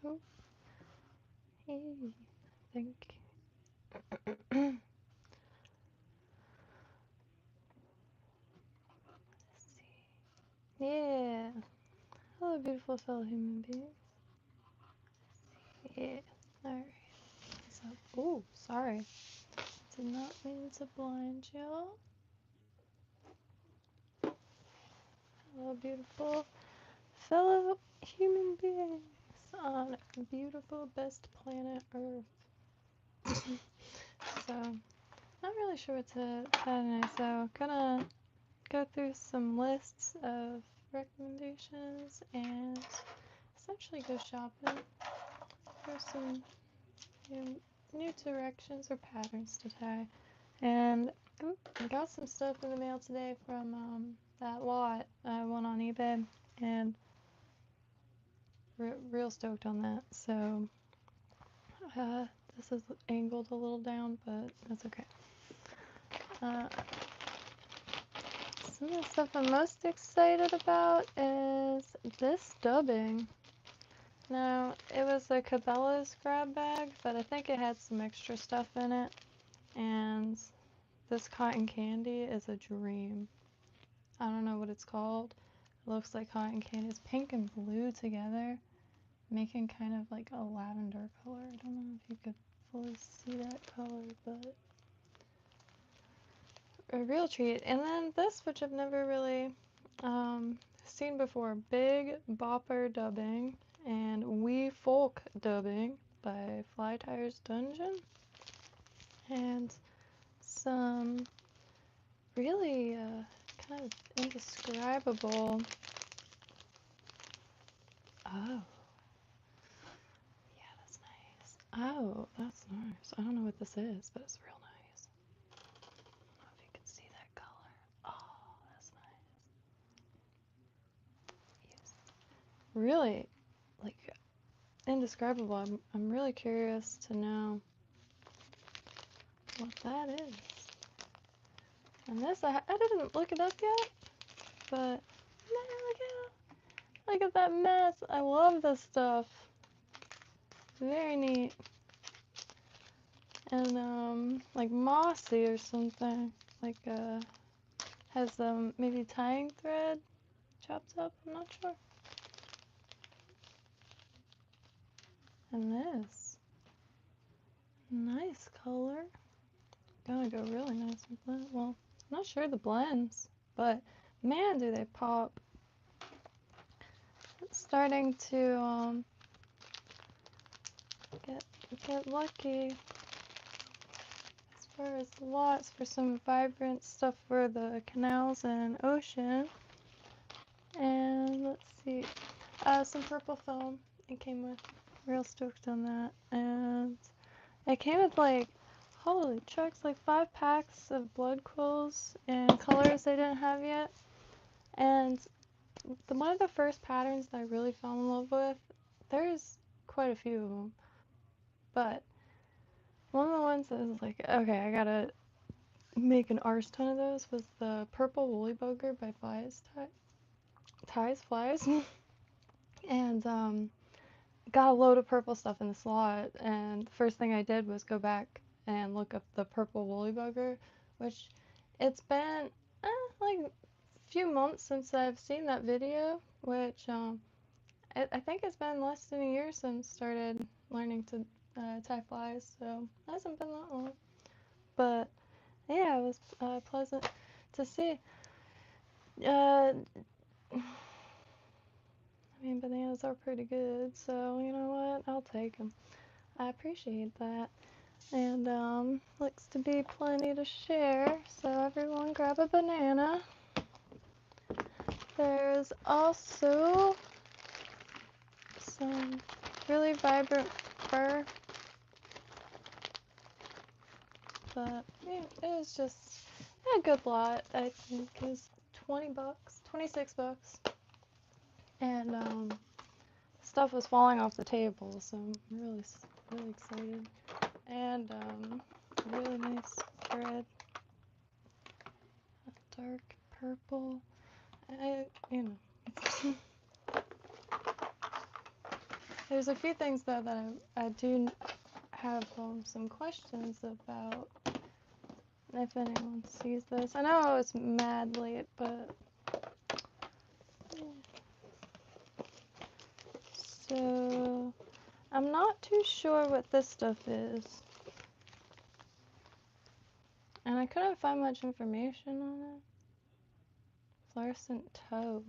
Oh, hey, I think. Let's see. Yeah. Hello, beautiful fellow human beings. Yeah. Alright. So, oh, sorry. Did not mean to blind y'all. Hello, beautiful fellow human beings on beautiful best planet Earth. So, not really sure what to tell tonight, so gonna go through some lists of recommendations and essentially go shopping for some new directions or patterns to tie. And I got some stuff in the mail today from that lot I won on eBay, and real stoked on that. So this is angled a little down, but that's okay. Some of the stuff I'm most excited about is this dubbing. Now, it was a Cabela's grab bag, but I think it had some extra stuff in it, and this cotton candy is a dream. I don't know what it's called. It looks like cotton candy. It's pink and blue together, making kind of like a lavender color. I don't know if you could fully see that color, but a real treat. And then this, which I've never really seen before, Big Bopper dubbing and We Folk dubbing by Fly Tires Dungeon, and some really kind of indescribable. Oh, yeah, that's nice. Oh, that's nice. I don't know what this is, but it's real nice. I don't know if you can see that color. Oh, that's nice. Yes. Really, like, indescribable. I'm really curious to know what that is. And this, I didn't look it up yet, but man, look at that mess. I love this stuff. Very neat. And like mossy or something. Like has maybe tying thread chopped up. I'm not sure. And this, nice color. Gonna go really nice with that. Well, I'm not sure the blends, but man, do they pop. It's starting to get lucky as far as lots for some vibrant stuff for the canals and ocean. And let's see, some purple foam it came with. Real stoked on that. And it came with like, holy chucks, like 5 packs of blood quills in colors they didn't have yet. And one of the first patterns that I really fell in love with, there's quite a few of them, but one of the ones that was like, okay, I gotta make an arse ton of those, was the purple woolly bugger by Ties Flies. And got a load of purple stuff in the slot, and the first thing I did was go back and look up the purple woolly bugger, which it's been like a few months since I've seen that video, which I think it's been less than a year since I started learning to tie flies, so it hasn't been that long. But yeah, it was pleasant to see. I mean, bananas are pretty good, so you know what? I'll take them. I appreciate that. And looks to be plenty to share, so everyone grab a banana. There's also some really vibrant fur, but yeah, it was just a good lot. I think it was 20 bucks, 26 bucks, and stuff was falling off the table, so I'm really excited. And really nice thread, a dark purple. You know, There's a few things though that I do have some questions about. If anyone sees this, I know it's mad late, but so I'm not too sure what this stuff is, and I couldn't find much information on it. Fluorescent toe.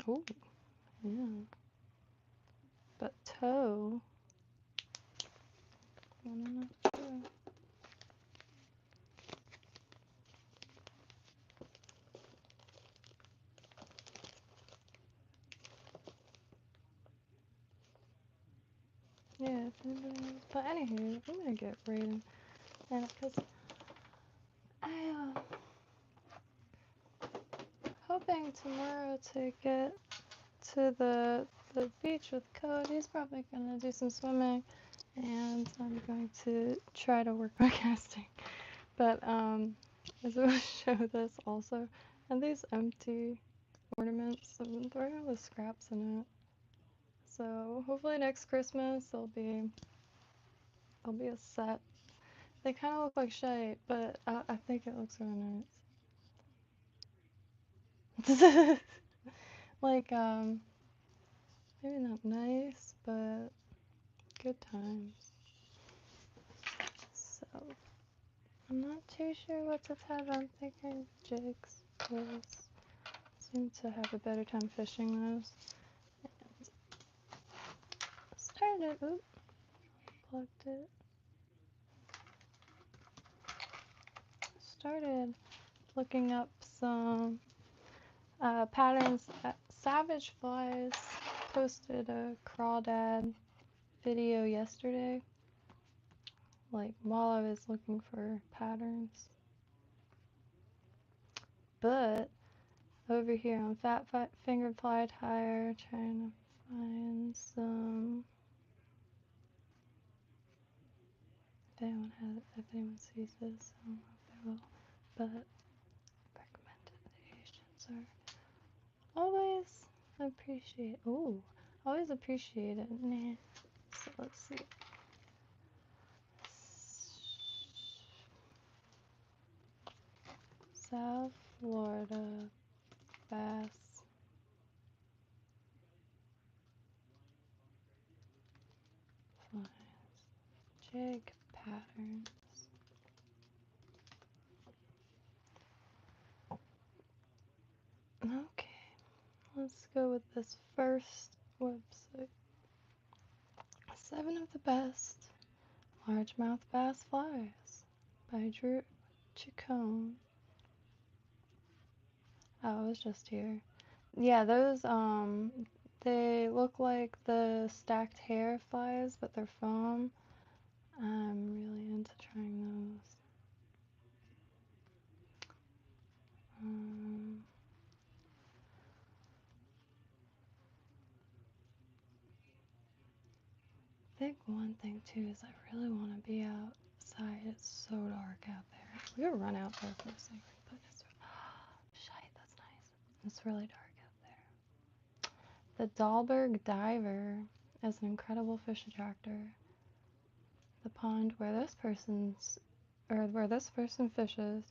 Oh, yeah. But toe, I'm not sure. Yeah, if anybody knows. But anywho, I'm gonna get right in, and because I hoping tomorrow to get to the beach with Code. He's probably gonna do some swimming, and I'm going to try to work on casting. But I will show this also, and these empty ornaments, there are all the scraps in it. So hopefully next Christmas there'll be a set. They kind of look like shite, but I think it looks really nice. Like maybe not nice, but good times. So I'm not too sure what to tag. I'm thinking jigs, because seem to have a better time fishing those. And started, oop, plugged it. Started looking up some patterns. Savage Flies posted a crawdad video yesterday, like while I was looking for patterns. But over here on Fat Fingered Fly Tire, trying to find some. If anyone sees this, I don't know if they will, but recommendations are always appreciated. Ooh, always appreciated. Nah. So let's see. South Florida bass flies. Jig patterns. Okay, let's go with this first website. 7 of the best largemouth bass flies by Drew Chacon. Oh, it was just here. Yeah, those they look like the stacked hair flies, but they're foam. I'm really into trying those. I think one thing too is I really want to be outside. It's so dark out there. We could run out there for a second, but it's shite. That's nice. It's really dark out there. The Dahlberg Diver is an incredible fish attractor. The pond where this person fishes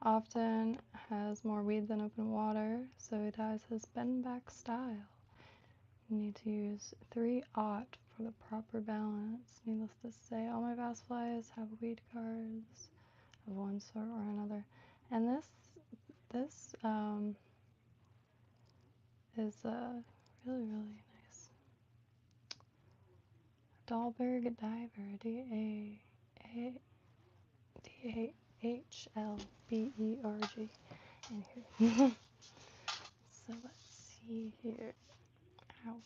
often has more weed than open water, so he dives his bend back style. You need to use 3/0 for the proper balance. Needless to say, all my bass flies have weed guards of one sort or another. And this is really, really nice. Dahlberg Diver, DAHLBERG. Anywho. So let's see here. Ow.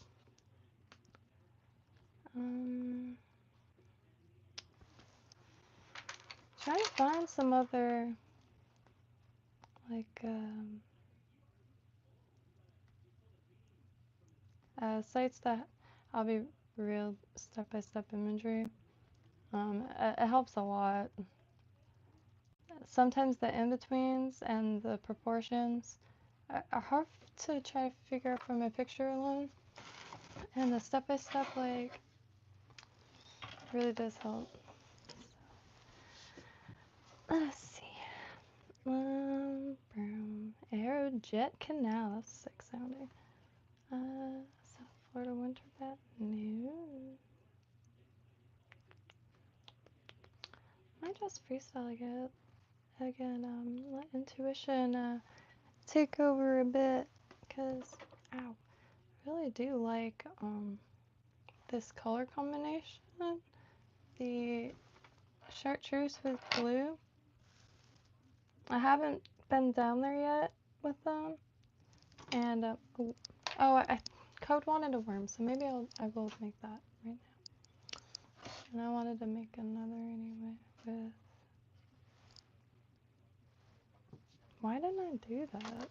Trying to find some other like sites that I'll be real step-by-step imagery. It helps a lot. sometimes the in-betweens and the proportions are hard to try to figure out from a picture alone. And the step-by-step, like, really does help. So, let's see. Aerojet Canal, that's sick sounding. South Florida winter bat, no. Might just freestyle again. Let intuition take over a bit, cause ow, I really do like this color combination. The chartreuse with blue. I haven't been down there yet with them, and I Code wanted a worm, so maybe I will make that right now. And I wanted to make another anyway with. Why didn't I do that?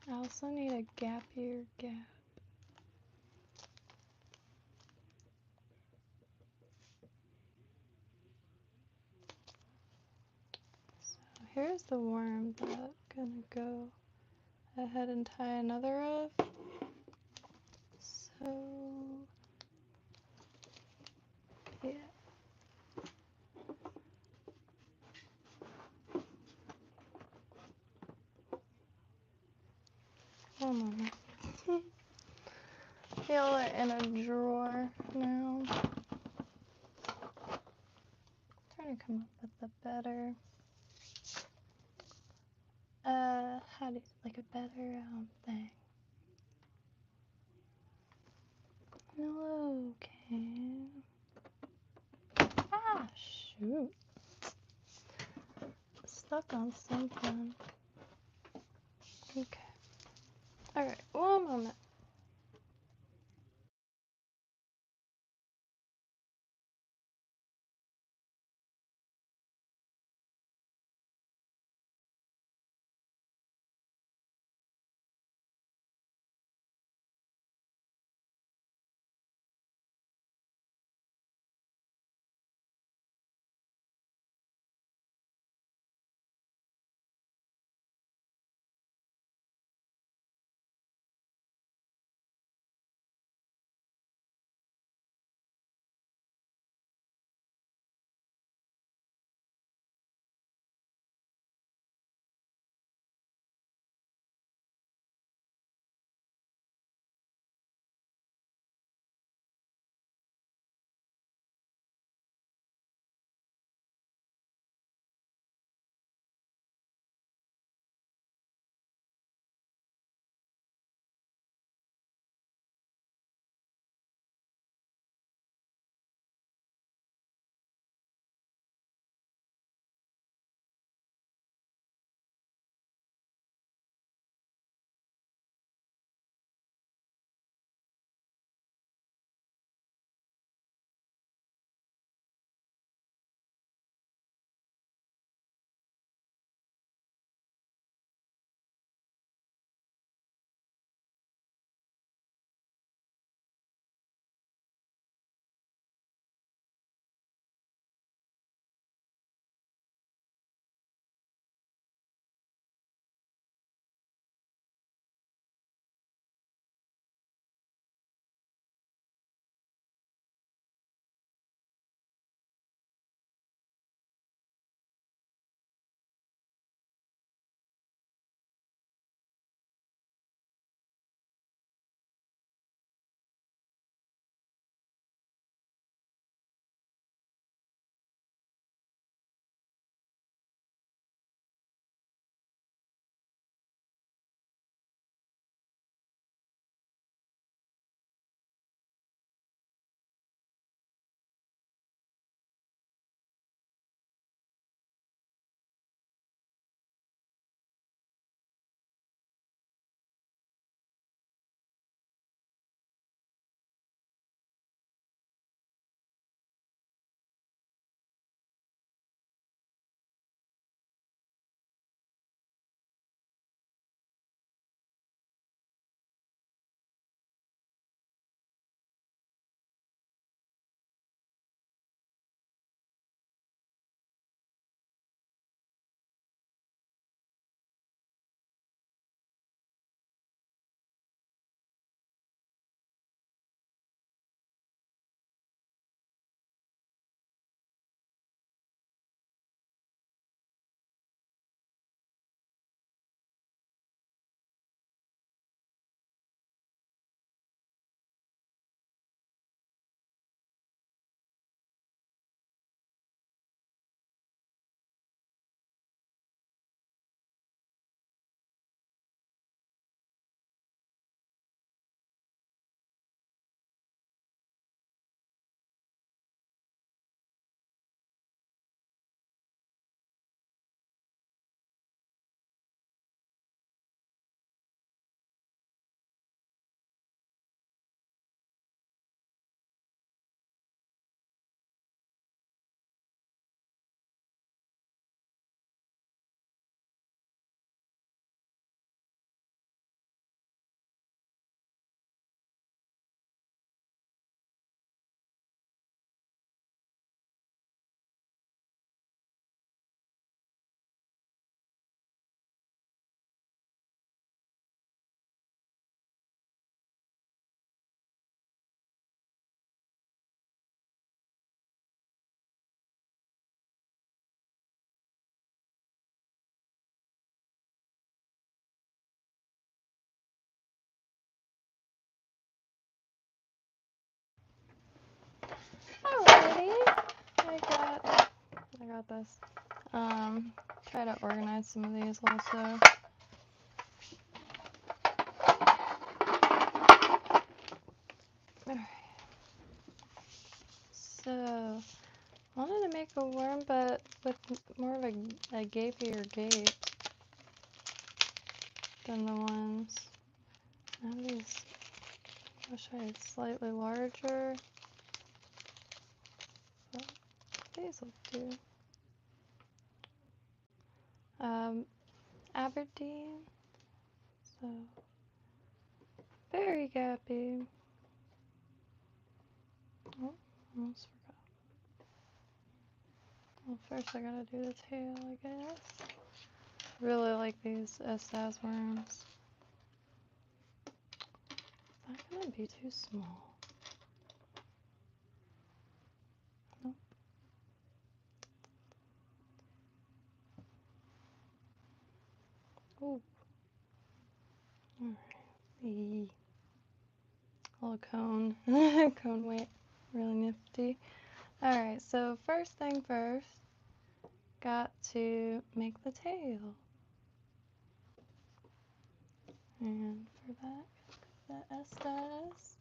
I also need a gap year gap. So here's the worm that I'm gonna go ahead and tie another of. So yeah. One moment. Feel it in a drawer now. Trying to come up with a better how do you, like a better thing. Okay. Ah, shoot. Stuck on something. Okay. Alright, one moment. got this. Try to organize some of these also. Alright. So, I wanted to make a worm, but with more of a gapier gape than the ones. I have these, I wish I had slightly larger, but these will do. Aberdeen, so very gappy. Oh, almost forgot. Well, first I gotta do the tail, I guess. Really like these SAS worms. Is that gonna be too small? Nope. Ooh. Alright. Little cone. Cone weight. Really nifty. Alright, so first thing first, got to make the tail. And for that, the SS,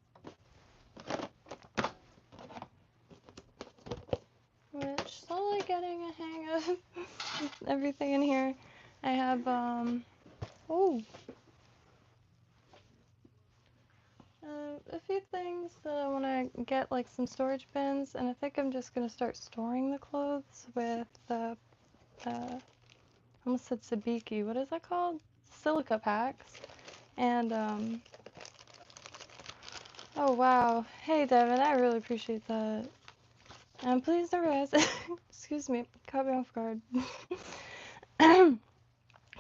which slowly getting a hang of everything in here. I have, a few things that I want to get, like some storage bins, and I think I'm just going to start storing the clothes with the, I almost said sabiki, what is that called? Silica packs. And, oh wow, hey Devin, I really appreciate that. And please never hesitate, excuse me, caught me off guard.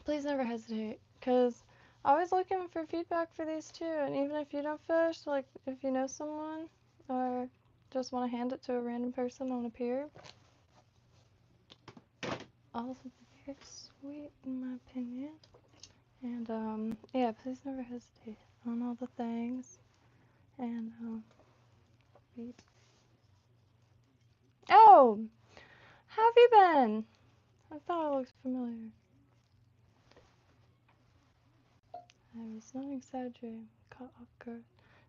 Please never hesitate, because always looking for feedback for these too, and even if you don't fish, like if you know someone, or just want to hand it to a random person on a pier, all very sweet in my opinion. And yeah, please never hesitate on all the things. And oh, how have you been? I thought it looked familiar. I was not exaggerating. Caught off guard.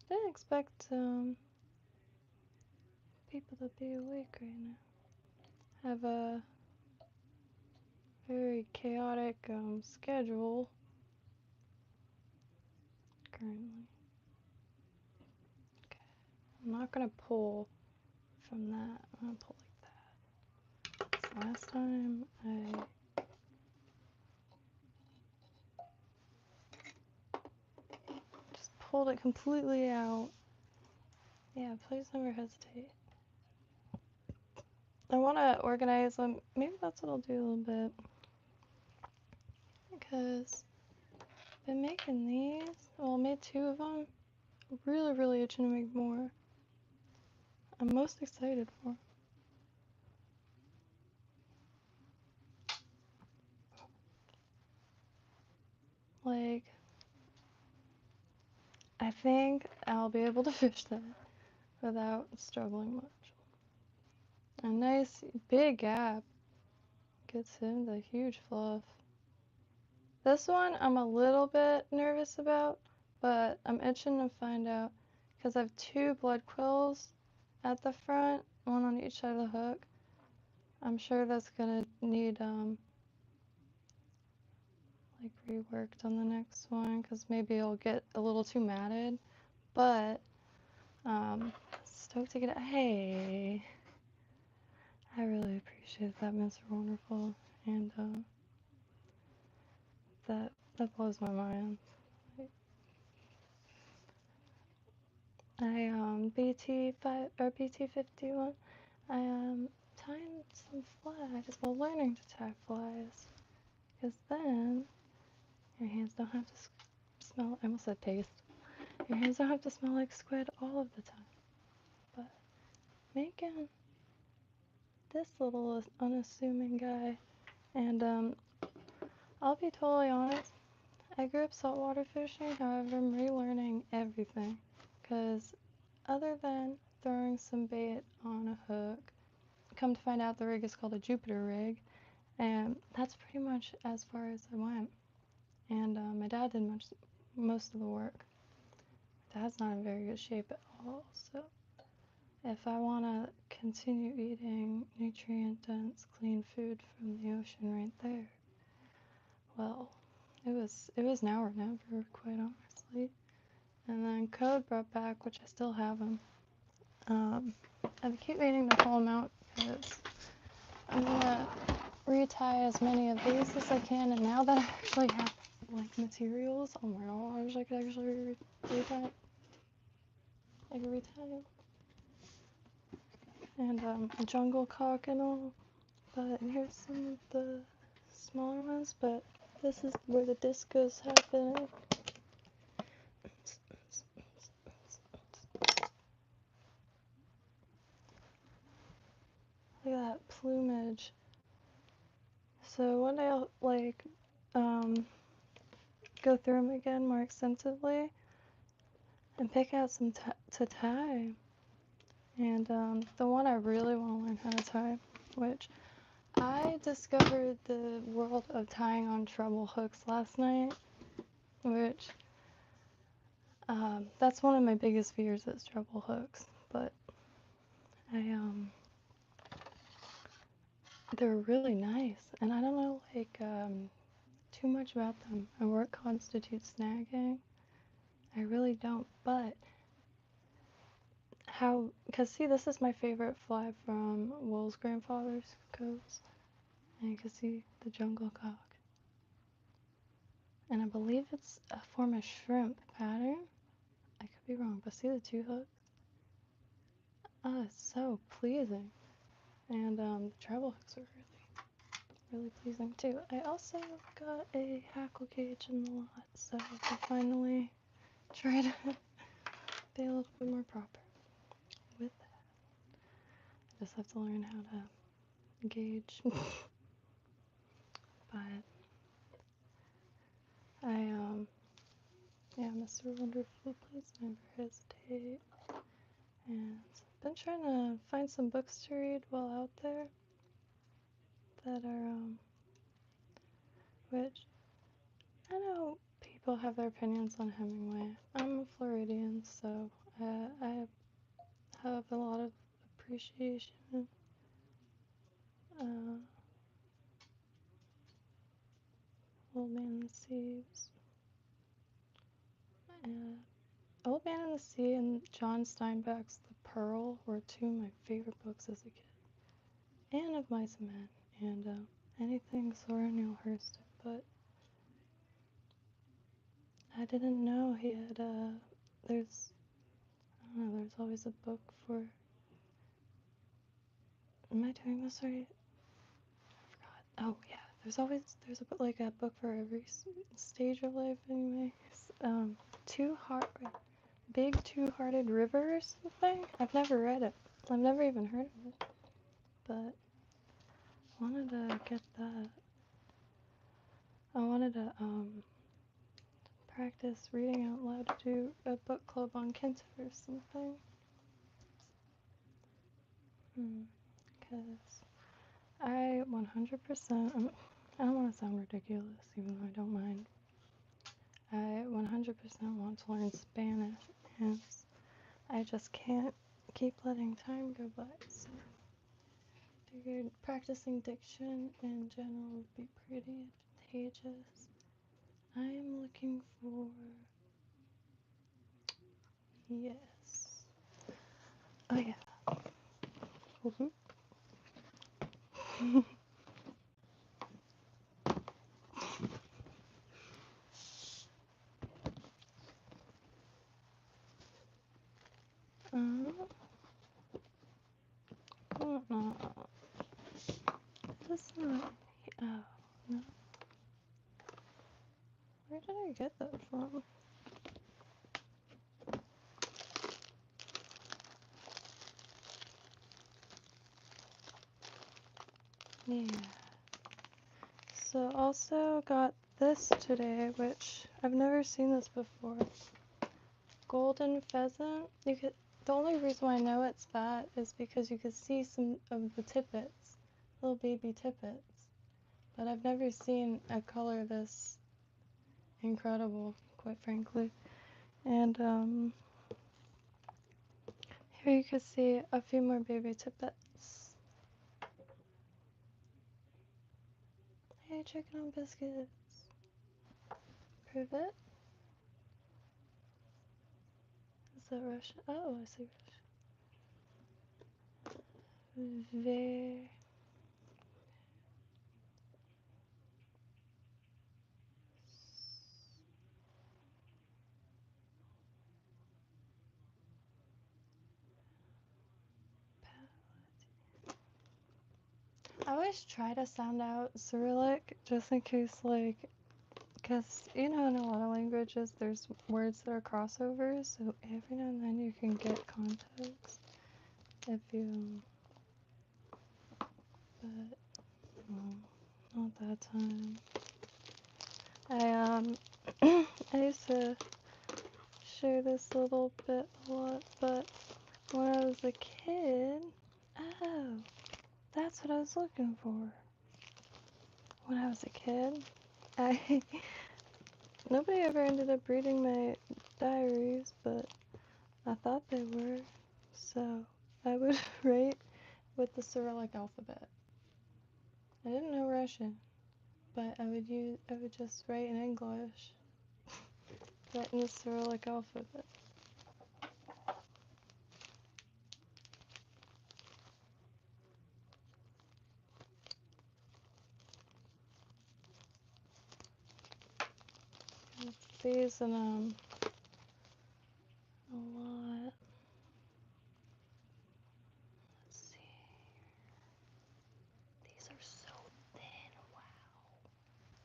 Didn't expect people to be awake right now. Have a very chaotic schedule currently. Okay, I'm not gonna pull from that. I'm gonna pull like that. So last time I just pulled it completely out. Yeah, please never hesitate. I want to organize them. Maybe that's what I'll do a little bit. Because I've been making these. Well, I made 2 of them. Really, really itching to make more. I'm most excited for. Like, I think I'll be able to fish that without struggling much. A nice big gap gets in the huge fluff. This one I'm a little bit nervous about, but I'm itching to find out because I have 2 blood quills at the front, one on each side of the hook. I'm sure that's gonna need like reworked on the next one because maybe it'll get a little too matted, but stoked to get it. Hey, I really appreciate that, Mr. Wonderful, and that blows my mind. I BT5 or BT51. I tying some flies. Well, learning to tie flies, because then your hands don't have to smell. I almost said taste. Your hands don't have to smell like squid all of the time. But making this little unassuming guy, and I'll be totally honest. I grew up saltwater fishing, however, I'm relearning everything, because other than throwing some bait on a hook, come to find out the rig is called a Jupiter rig, and that's pretty much as far as I went. And my dad did most of the work. Dad's not in very good shape at all, so if I want to continue eating nutrient-dense, clean food from the ocean right there, well, it was now or never, quite honestly. And then Code brought back, which I still have them. I keep waiting to pull them out because I'm gonna retie as many of these as I can. And now that I actually have like materials, oh my gosh, I could actually retie. I could retie them. And a jungle cock and all. But here's some of the smaller ones. But this is where the discos happen. Look at that plumage. So one day I'll like go through them again more extensively and pick out some to tie. And the one I really want to learn how to tie, which I discovered the world of tying on treble hooks last night, which that's one of my biggest fears is treble hooks, but they're really nice, and I don't know like too much about them and what constitutes snagging. I really don't, but because see, this is my favorite fly from Will's grandfather's coats, and you can see the jungle cock, and I believe it's a form of shrimp pattern. I could be wrong, but see the two hooks? Oh, it's so pleasing. And the treble hooks are really pleasing too. I also got a hackle cage in the lot, so I can finally try to be a little bit more proper with that. I just have to learn how to gauge. But yeah, Mr. Wonderful, please never hesitate. And I've been trying to find some books to read while out there that are, which I know people have their opinions on Hemingway. I'm a Floridian, so I have a lot of appreciation. Old Man and the Seas. Old Man and the Sea and John Steinbeck's The Pearl were two of my favorite books as a kid. And of Mice and Men. And anything Zora Neale Hurston. But I didn't know he had, there's always a book for, am I doing this right? I forgot. Oh, yeah. There's a book for every stage of life anyway. Big Two-Hearted River or something? I've never read it. I've never even heard of it. But I wanted to get that. I wanted to practice reading out loud to do a book club on Kindle or something. Because I 100%, I don't want to sound ridiculous even though I don't mind. I 100% want to learn Spanish, and I just can't keep letting time go by. So I figured practicing diction in general would be pretty advantageous. I am looking for, yes. Oh yeah. This is not. Oh no. Where did I get that from? Yeah. So also got this today, which I've never seen this before. Golden pheasant. the only reason why I know it's that is because you can see some of the tippets, little baby tippets. But I've never seen a color this incredible, quite frankly. And here you can see a few more baby tippets. Hey, chicken on biscuits. Prove it. Is that Russian? Oh, I see Russian. Very. I always try to sound out Cyrillic just in case, like, because you know, in a lot of languages there's words that are crossovers, so every now and then you can get context if you, but not that time. I used to share this a little bit a lot, but when I was a kid, oh, that's what I was looking for. When I was a kid, nobody ever ended up reading my diaries, but I thought they were, so I would write with the Cyrillic alphabet. I didn't know Russian, but I would just write in English, but in the Cyrillic alphabet. These and a lot. Let's see. These are so thin. Wow,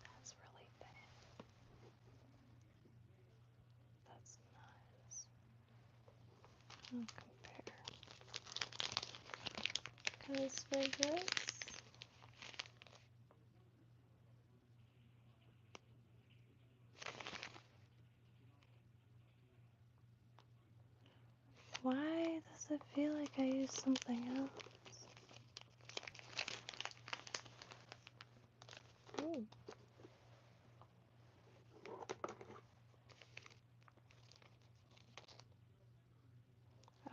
that's really thin. That's nice. I'll compare. Because for this, why does it feel like I used something else? Ooh.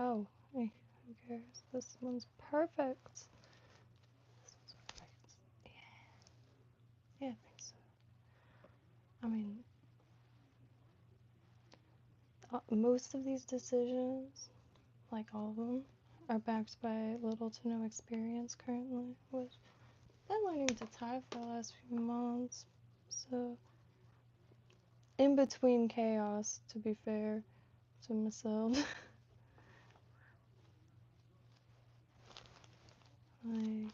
Oh, hey, who cares? This one's perfect. This one's perfect. Yeah, I think so. I mean, most of these decisions, like all of them, are backed by little to no experience currently, which I've been learning to tie for the last few months. So, in between chaos, to be fair to myself. Like,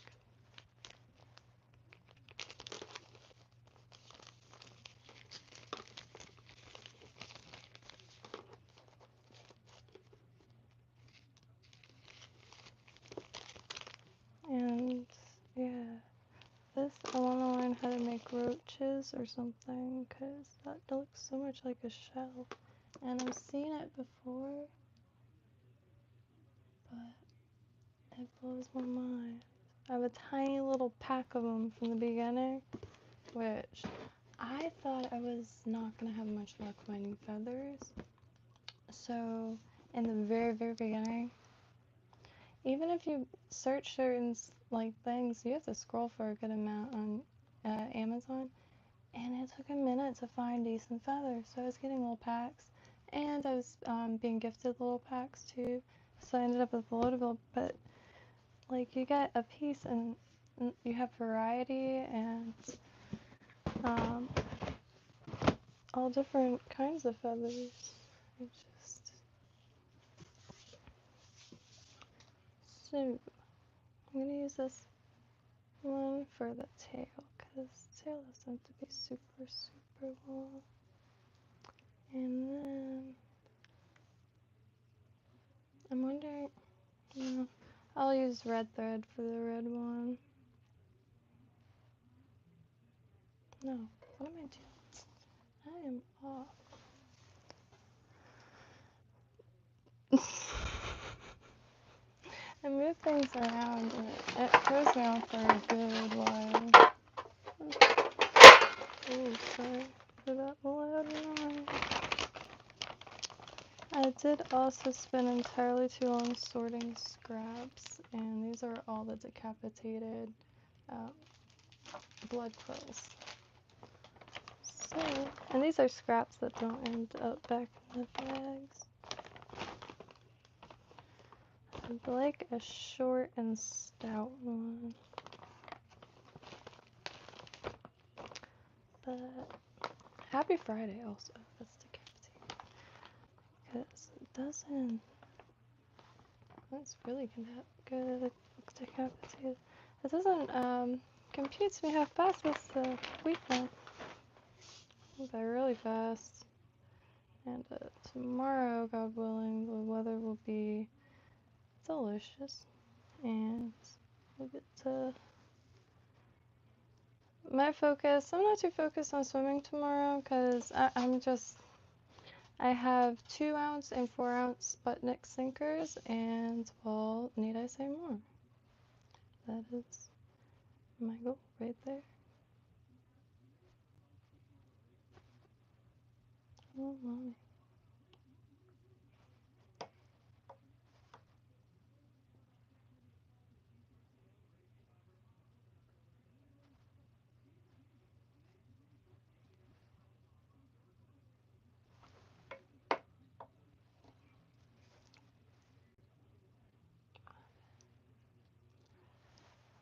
and yeah, this, I want to learn how to make roaches or something, because that looks so much like a shell. And I've seen it before, but it blows my mind. I have a tiny little pack of them from the beginning, which I thought I was not going to have much luck finding feathers. So, in the very, very beginning, even if you search certain like things, you have to scroll for a good amount on Amazon, and it took a minute to find decent feathers. So I was getting little packs, and I was being gifted little packs too. So I ended up with a load of them, but like you get a piece and you have variety and all different kinds of feathers. So I'm gonna use this one for the tail, because the tail doesn't have to be super, super long. And then I'm wondering, I'll use red thread for the red one. No, what am I doing? I am off. I move things around and it throws me off for a good while. Oh, sorry for that loud noise. I did also spend entirely too long sorting scraps, and these are all the decapitated blood quills. So, and these are scraps that don't end up back in the bags. I'd like a short and stout one. But happy Friday also, that's decapitated. Because it doesn't, that's really good decapitated. It doesn't compute to me how fast this week went. They're really fast. And tomorrow, God willing, the weather will be delicious. And we'll get to my focus. I'm not too focused on swimming tomorrow because I have 2-ounce and 4-ounce butt neck sinkers, and well, need I say more? That is my goal right there. Oh, mommy.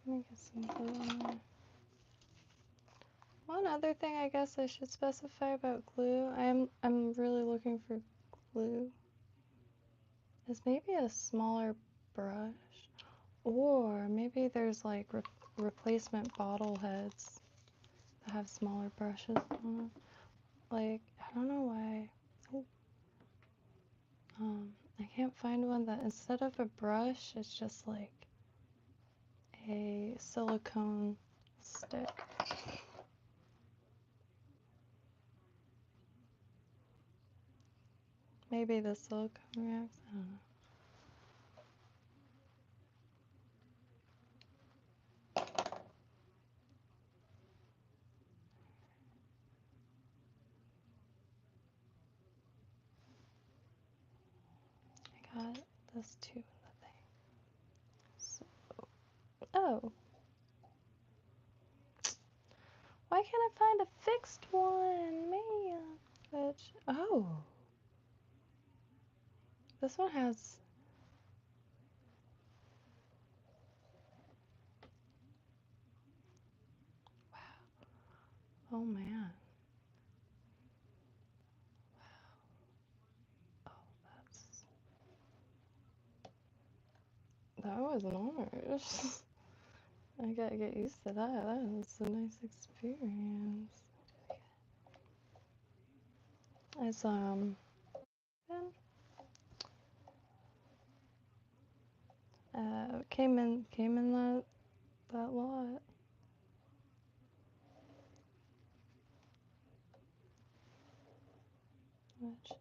Let me get some glue on there. One other thing I guess I should specify about glue, I'm really looking for glue, is maybe a smaller brush, or maybe there's like replacement bottle heads that have smaller brushes on them. Like, I don't know why. Oh. I can't find one that instead of a brush, it's just like a silicone stick. Maybe the silicone reacts, I don't know. I got this too in the thing. So, oh. Why can't I find a fixed one? Man. Which, oh. This one has, oh man. Oh, that was an orange. I gotta get used to that. That was a nice experience. It's came in that lot. Which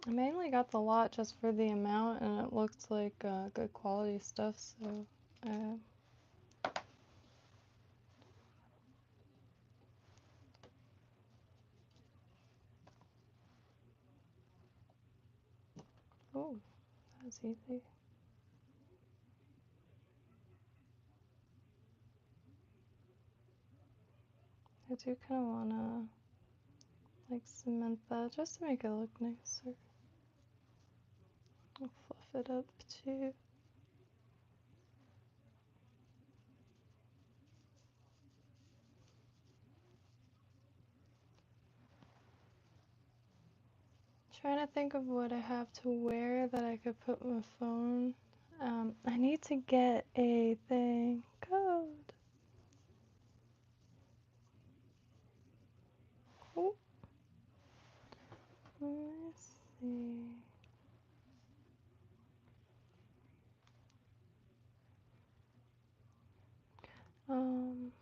I mainly got the lot just for the amount, and it looked like good quality stuff. So oh, that was easy. I do kind of wanna like cement that just to make it look nicer. I'll fluff it up too. Trying to think of what I have to wear that I could put my phone. I need to get a thing code. Oh, let me see. Um,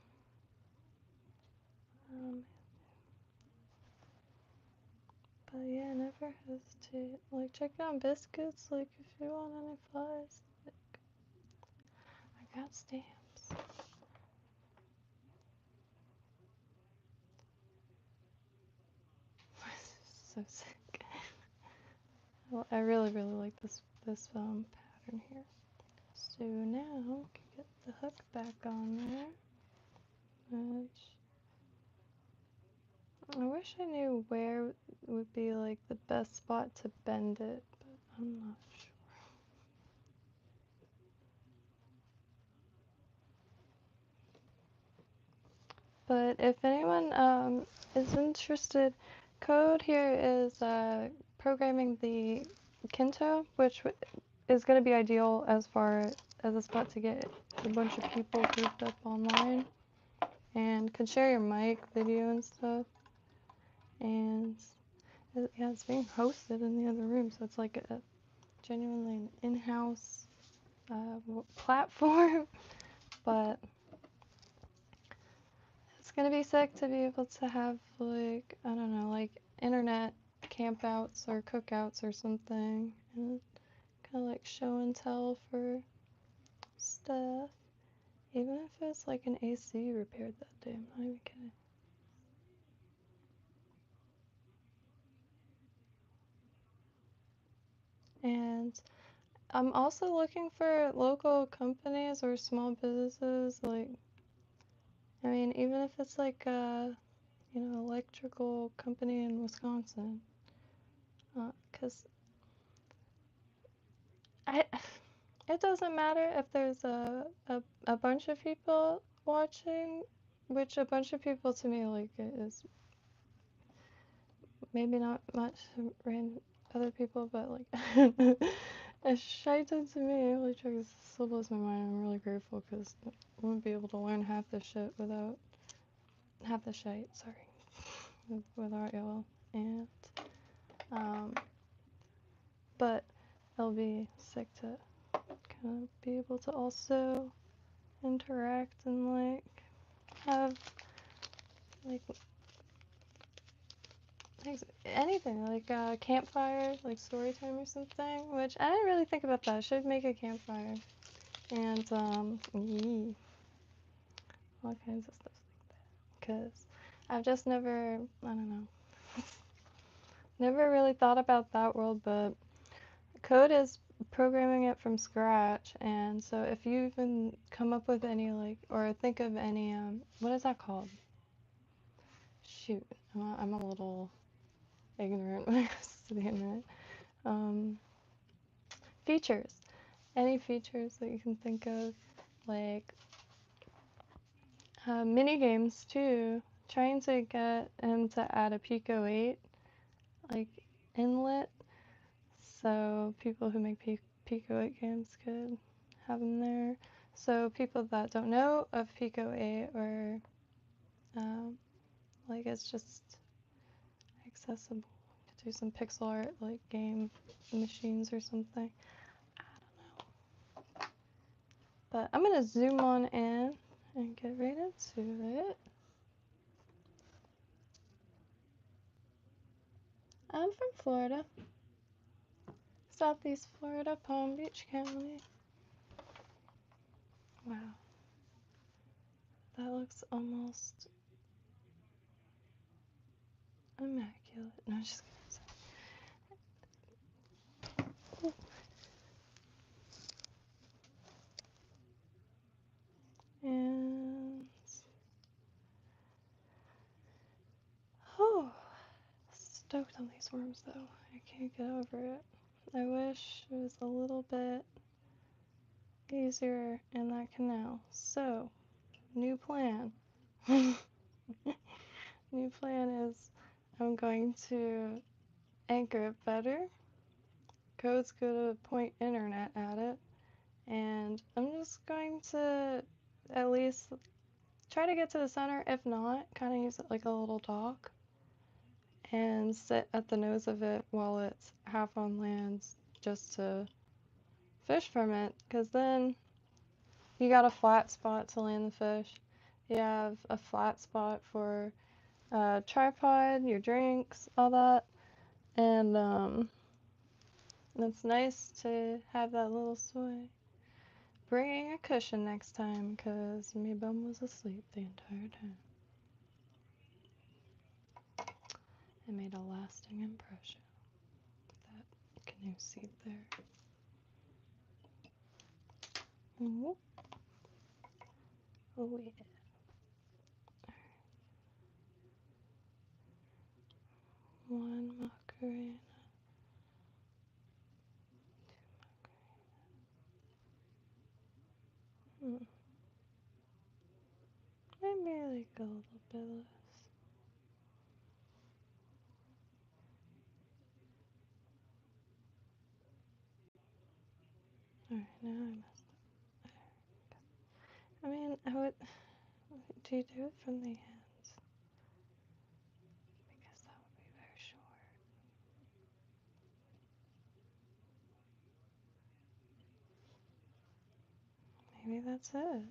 but yeah, no, never hesitate. Like, check out biscuits, like, if you want any flies. Like, I got stamps. So sick. Well, I really, really like this pattern here. So now we can get the hook back on there. Which I wish I knew where would be like the best spot to bend it, but I'm not sure. But if anyone is interested, code here is programming the Kinto, which is going to be ideal as far as a spot to get a bunch of people grouped up online and can share your mic, video, and stuff. And yeah, it's being hosted in the other room, so it's like a genuinely an in-house platform. But it's gonna be sick to be able to have like, I don't know, like internet campouts or cookouts or something, and kind of like show and tell for stuff. Even if it's like an AC repaired that day, I'm not even kidding. And I'm also looking for local companies or small businesses, like, I mean, even if it's like a, you know, electrical company in Wisconsin, because it doesn't matter if there's a bunch of people watching, which a bunch of people to me, like, is maybe not much to other people, but like, a shite ton to me, like, it still blows my mind. I'm really grateful because I wouldn't be able to learn half the shit without, half the shite, sorry, without y'all. And, but it'll be sick to kind of be able to also interact and like have like anything like campfire, like story time or something, which I didn't really think about that. I should make a campfire and all kinds of stuff like that, because I've just never, I don't know, never really thought about that world. But code is programming it from scratch, and so if you even come up with any like, or think of any what is that called? Shoot, I'm a little ignorant when it comes to the internet. Features. Any features that you can think of, like mini games too. Trying to get him to add a Pico 8 like inlet, so people who make Pico 8 games could have them there. So people that don't know of Pico 8, or like it's just accessible to do some pixel art, like game machines or something. I don't know. But I'm gonna zoom on in and get right into it. I'm from Florida, Southeast Florida, Palm Beach County. Wow, that looks almost immaculate. No, just kidding. And oh, stoked on these worms though. I can't get over it. I wish it was a little bit easier in that canal. So, new plan. New plan is I'm going to anchor it better. Code's going to point internet at it. And I'm just going to at least try to get to the center. If not, kind of use it like a little dock and sit at the nose of it while it's half on land just to fish from it. Because then you got a flat spot to land the fish. You have a flat spot for tripod, your drinks, all that. And it's nice to have that little sway. Bringing a cushion next time, because my bum was asleep the entire time. It made a lasting impression. That canoe seat there. Oh, oh yeah. One Macarena. Maybe like a little bit less. Alright, now I messed up. I mean, I would. Do you do it from the ends? Because that would be very short. Maybe that's it.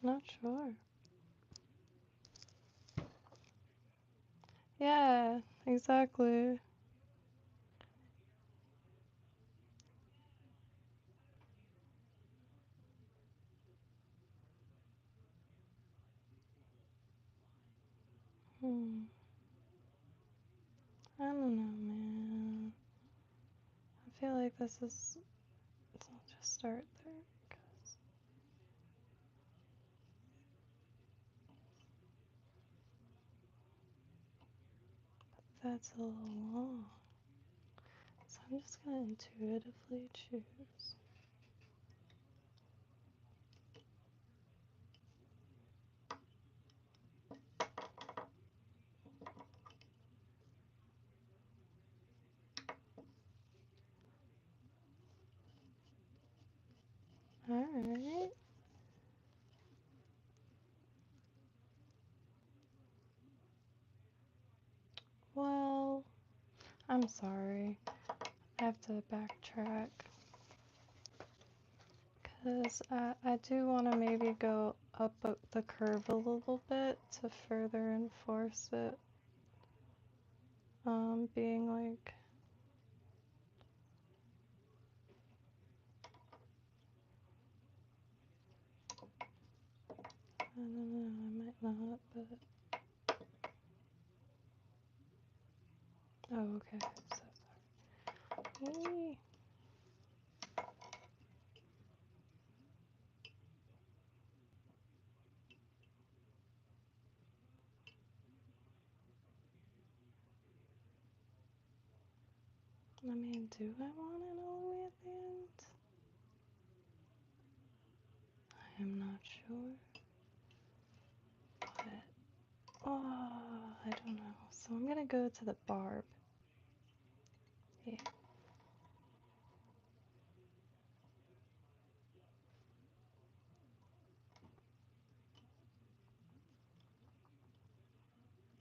Not sure. Yeah, exactly. I don't know, man. I feel like this is. I'll just start there. Cause that's a little long. So I'm just gonna intuitively choose. Alright. Well, I'm sorry. I have to backtrack. Because I do want to maybe go up the curve a little bit to further enforce it. Being like. I don't know, I might not, but. Oh, okay. So sorry. Whee! I mean, do I want it all the way at the end? I am not sure. But, oh, I don't know. So I'm gonna go to the barb. Yeah.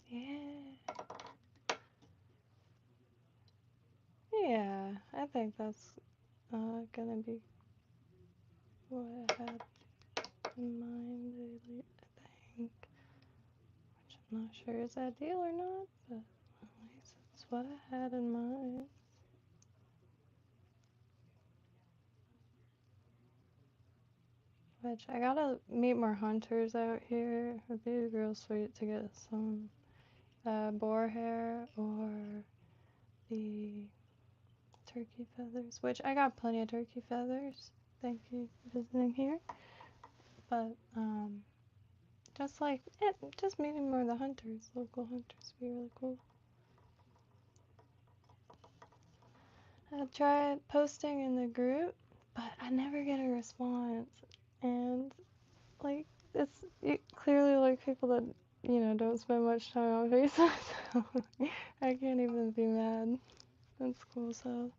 Yeah. Yeah, I think that's gonna be what I had in mind, I think. Which I'm not sure is ideal or not, but at least it's what I had in mind. Which I gotta meet more hunters out here. It'd be real sweet to get some boar hair or the turkey feathers, which I got plenty of turkey feathers. Thank you for visiting here. But just like it, just meeting more of the hunters, local hunters, would be really cool. I tried posting in the group, but I never get a response, and like clearly like people that don't spend much time on Facebook, so I can't even be mad. That's cool. So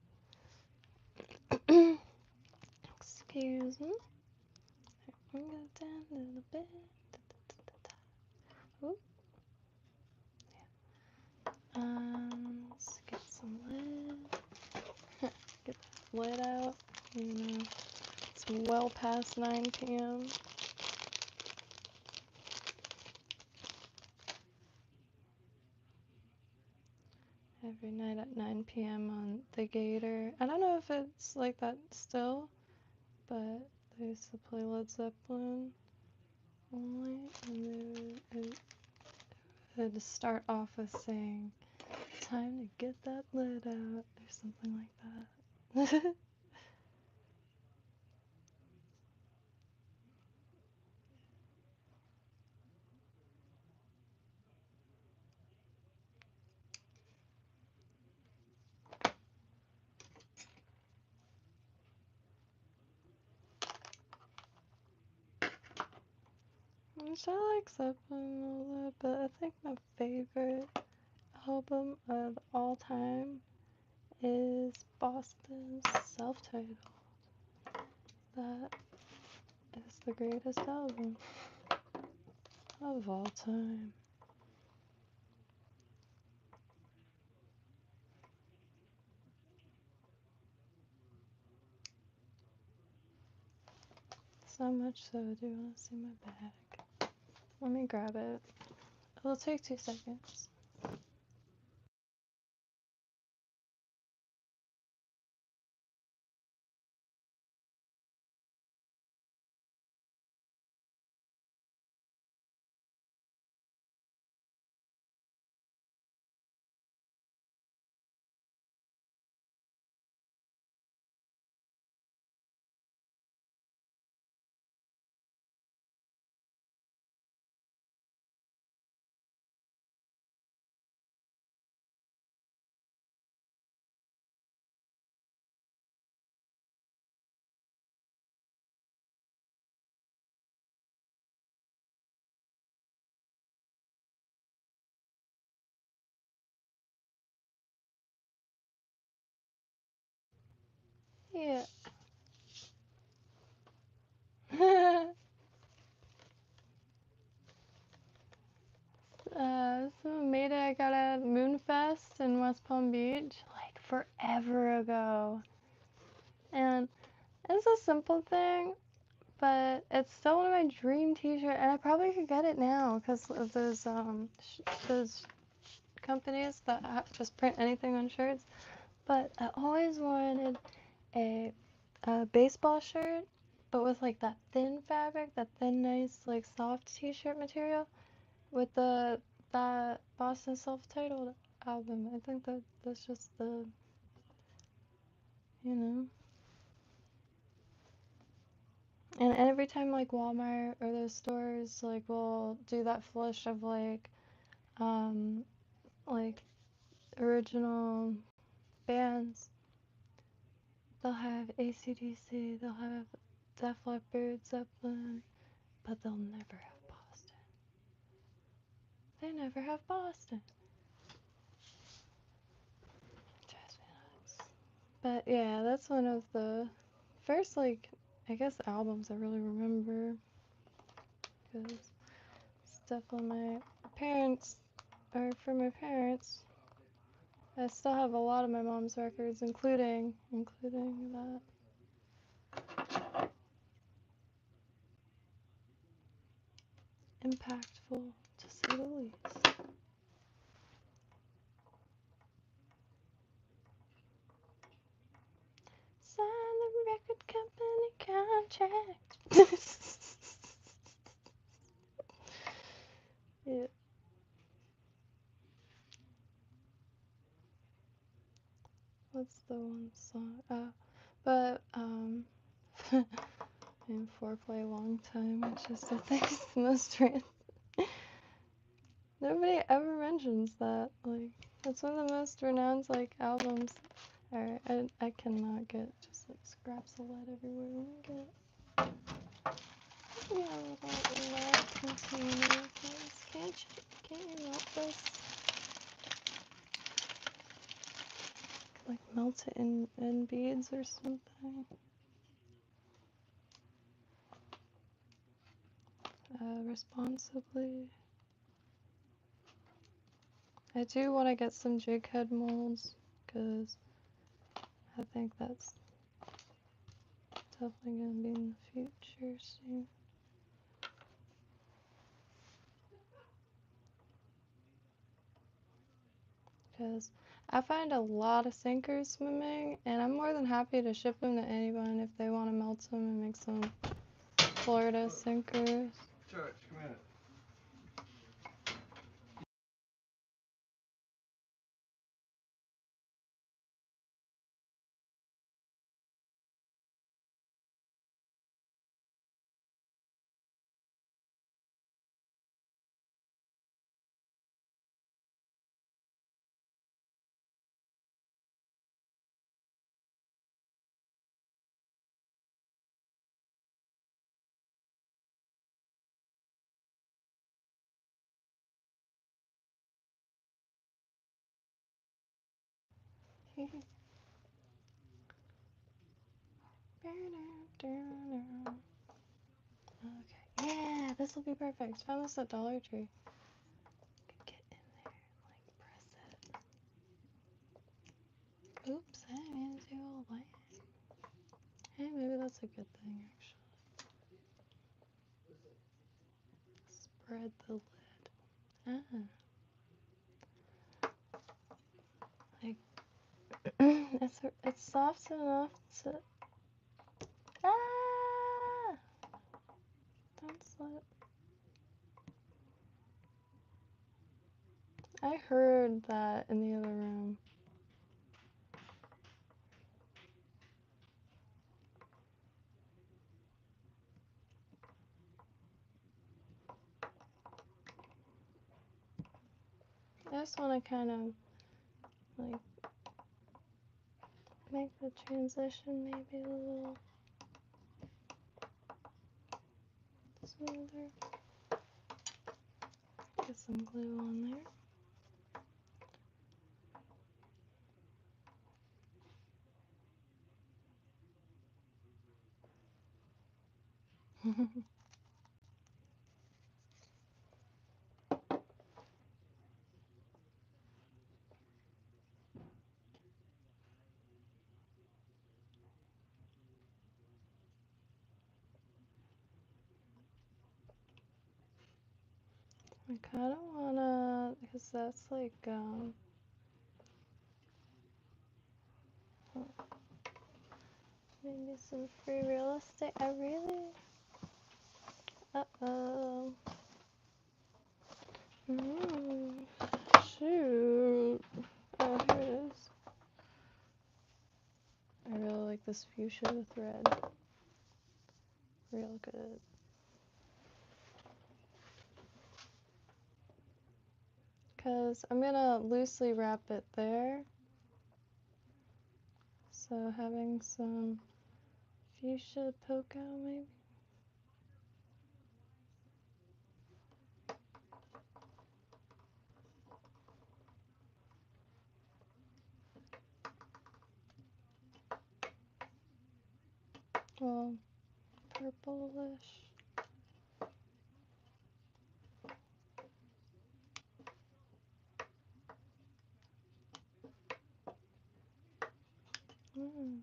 excuse me. I'm gonna down a little bit. Oop. Let's get some lid. Get the lid out. It's well past 9 p.m. every night at 9 p.m. on the Gator. I don't know if it's like that still, but they used to play Led Zeppelin only, and it would start off with saying, "Time to get that lid out," or something like that. Which I like Zeppelin and all that, but I think my favorite album of all time is Boston's self-titled. That is the greatest album of all time. So much so, do you want to see my bag? Let me grab it. It'll take 2 seconds. Yeah. Some made it. I got at Moonfest in West Palm Beach like forever ago. And it's a simple thing, but it's still one of my dream t-shirts, and I probably could get it now because of those companies that just print anything on shirts. But I always wanted a baseball shirt, but with like that thin fabric, that thin, nice, like soft t-shirt material with that Boston self-titled album. I think that's just the, you know. And every time like Walmart or those stores like will do that flush of like original bands, they'll have AC/DC, they'll have Def Leppard, Zeppelin, but they'll never have Boston. They never have Boston. Drives me nuts. But yeah, that's one of the first like I guess albums I really remember, because it's definitely my parents, or for my parents. I still have a lot of my mom's records, including that. Impactful, to say the least. Sign the record company contract. Yeah. What's the one song? But in Foreplay a Long Time, which is I think is the most random. Nobody ever mentions that. Like, that's one of the most renowned like albums. Alright, I cannot get just like scraps of lead everywhere. Let me get a little lead container, please. Can't you melt this? Like melt it in beads or something. Responsibly. I do want to get some jig head molds, because I think that's definitely going to be in the future soon. because I find a lot of sinkers swimming, and I'm more than happy to ship them to anyone if they want to melt them and make some Florida sinkers. Church, come here. Okay, yeah, this will be perfect. Found this at Dollar Tree. Could get in there and like press it. Oops, I didn't mean to do all that. Hey, maybe that's a good thing actually. Spread the lid. Like it's soft enough to. Ah! Don't slip. I heard that in the other room. I just want to kind of like make the transition maybe a little smoother. Get some glue on there. I kind of wanna, because that's like, maybe some free real estate. I really, uh-oh. Shoot. Oh, here it is. I really like this fuchsia thread. Real good. Because I'm gonna loosely wrap it there. So having some fuchsia poke out maybe. Well, purplish. Mm.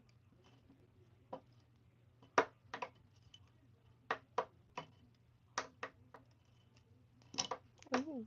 Ooh.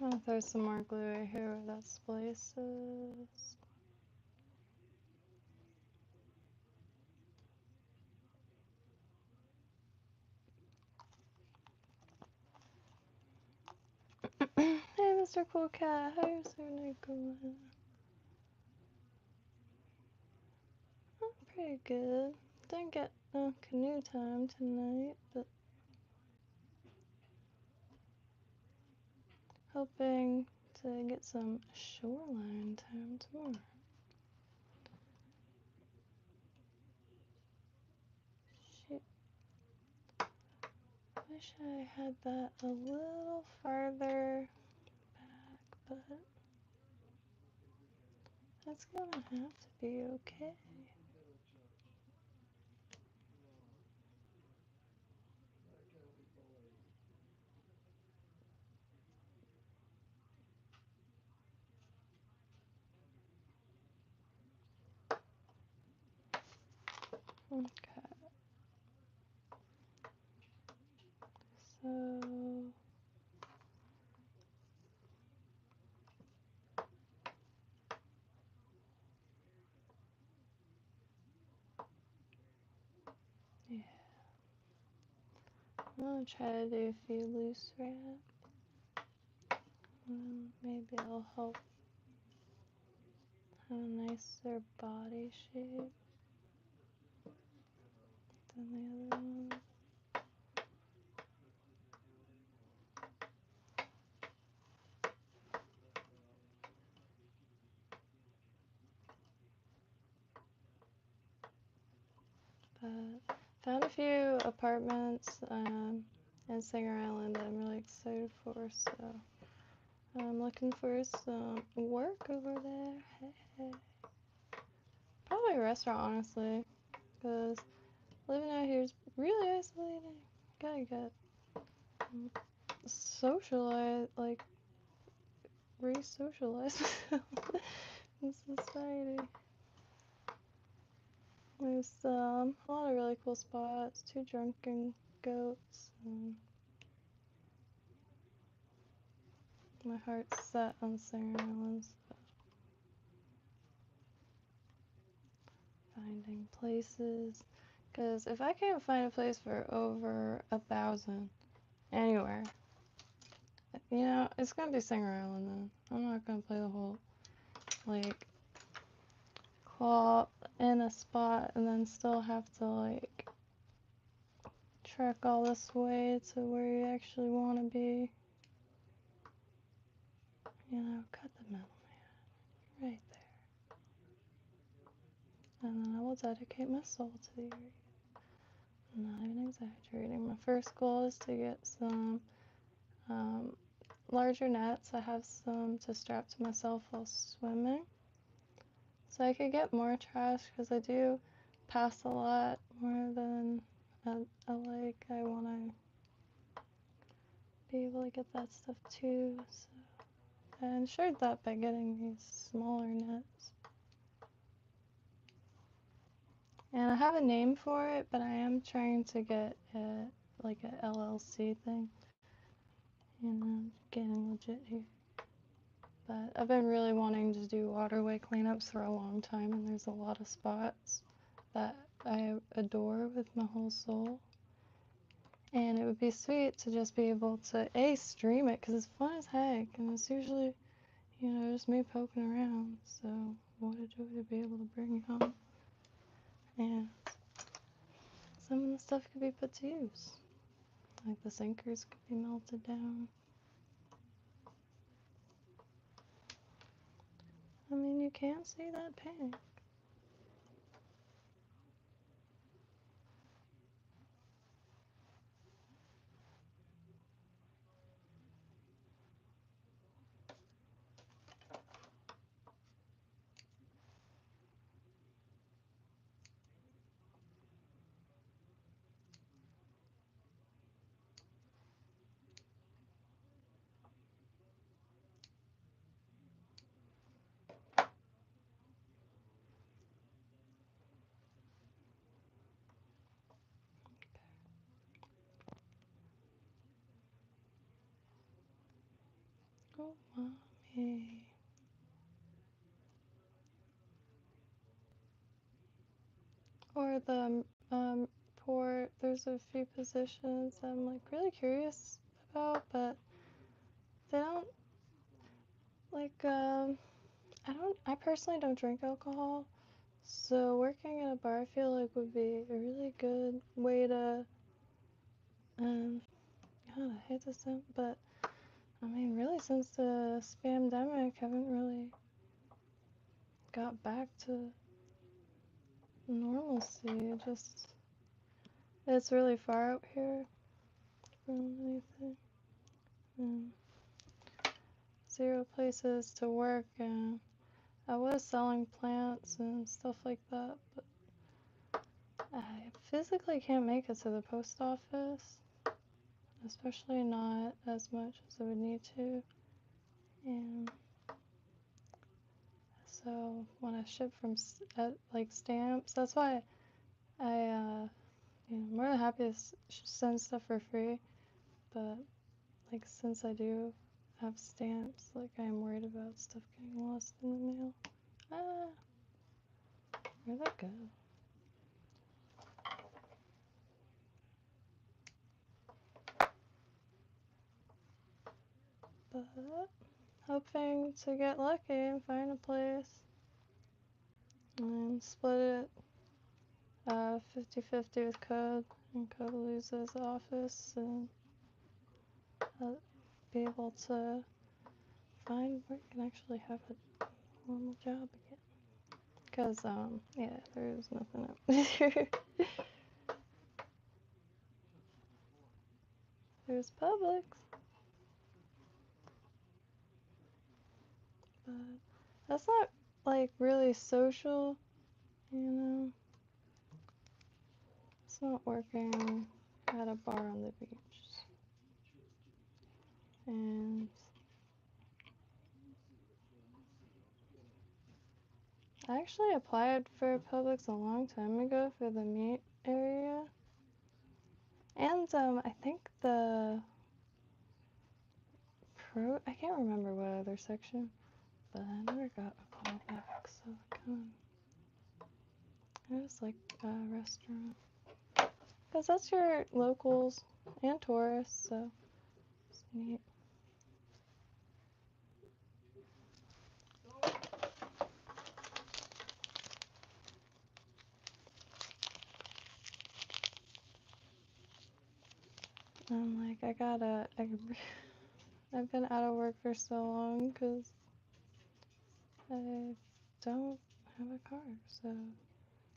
I'll throw some more glue right here where that splice is. Hey, Mr. Cool Cat, how's your night going? Oh, pretty good. Didn't get no canoe time tonight, but hoping to get some shoreline time tomorrow. wish I had that a little farther back, but that's gonna have to be okay. Okay, so yeah, I'm gonna try to do a few loose wraps. Maybe it'll help have a nicer body shape than the other one. But found a few apartments in Singer Island that I'm really excited for, so I'm looking for some work over there. Hey. Probably a restaurant, honestly, because living out here is really isolating. Gotta get socialized, like re-socialize in society. There's a lot of really cool spots, 2 drunken goats, and my heart's set on Singer Islands. Finding places, because if I can't find a place for over 1,000 anywhere, you know, it's gonna be Singer Island then. I'm not gonna play the whole, like, call in a spot and then still have to, like, trek all this way to where you actually want to be. You know, cut the middleman right there. And then I will dedicate my soul to the area. I'm not even exaggerating. My first goal is to get some larger nets. I have some to strap to myself while swimming. So I could get more trash because I do pass a lot more than I like. I want to be able to get that stuff too. So I ensured that by getting these smaller nets. And I have a name for it, but I am trying to get it like a LLC thing. You know, getting legit here. But I've been really wanting to do waterway cleanups for a long time, and there's a lot of spots that I adore with my whole soul. And it would be sweet to just be able to, A, stream it, because it's fun as heck, and it's usually, you know, just me poking around. So what a joy to be able to bring home. And some of the stuff could be put to use. Like the sinkers could be melted down. I mean, you can't see that pink. Oh, mommy. Or the port, there's a few positions I'm like really curious about, but they don't, like, I personally don't drink alcohol, so working at a bar I feel like would be a really good way to, God, I hate this sound, but I mean, really, since the spamdemic, haven't really got back to normalcy. It's really far out here from anything. And 0 places to work, and I was selling plants and stuff like that, but I physically can't make it to the post office, especially not as much as I would need to. And so when I ship from like stamps, that's why I I'm more than happy to send stuff for free, but like since I do have stamps, like I am worried about stuff getting lost in the mail. Where'd that go? But hoping to get lucky and find a place and split it 50-50 with Code, and Code loses office, and I'll be able to find where I can actually have a normal job again. Because, yeah, there's nothing up there. There's Publix. But that's not, like, really social, you know? It's not working at a bar on the beach. And I actually applied for Publix a long time ago for the meat area. And, I think the I can't remember what other section, but I never got a call back, so it was like a restaurant. Because that's your locals and tourists, so it's neat. I'm like, I've been out of work for so long because I don't have a car, so,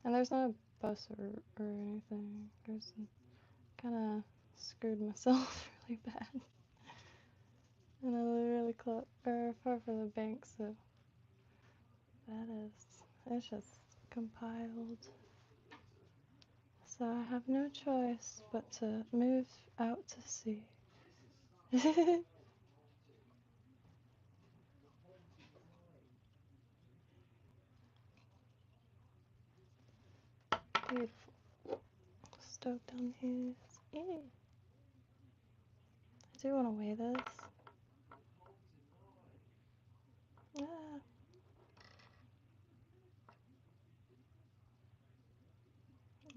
and there's not a bus or anything. There's kind of screwed myself really bad. And I live really close, or far from the bank, so it's just compiled. So I have no choice but to move out to sea. Beautiful. Stoked on his. Yeah. I do want to weigh this. Ah.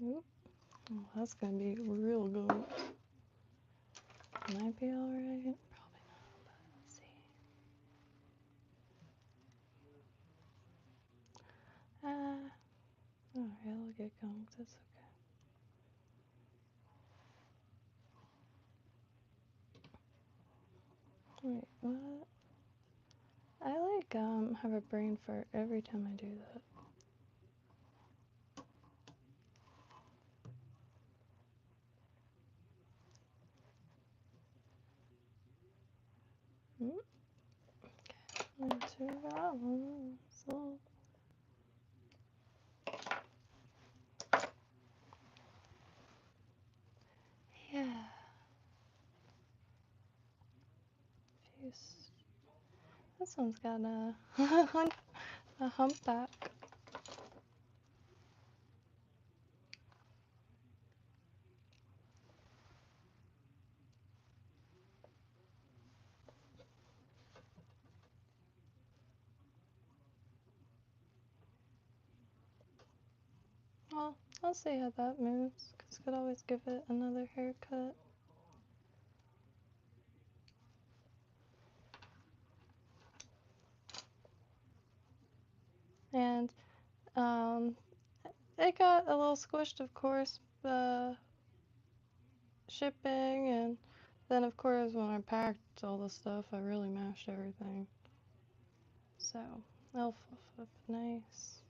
Oop. Oh, that's gonna be real good. Might be alright. Probably not, but let's see. Alright, I'll get going. That's okay. Wait, what? I have a brain fart every time I do that. Okay. So yeah. This one's got a humpback. Well, I'll see how that moves, because could always give it another haircut. And it got a little squished, of course, shipping, and then of course when I packed all the stuff, I really mashed everything. So it'll fluff up nice.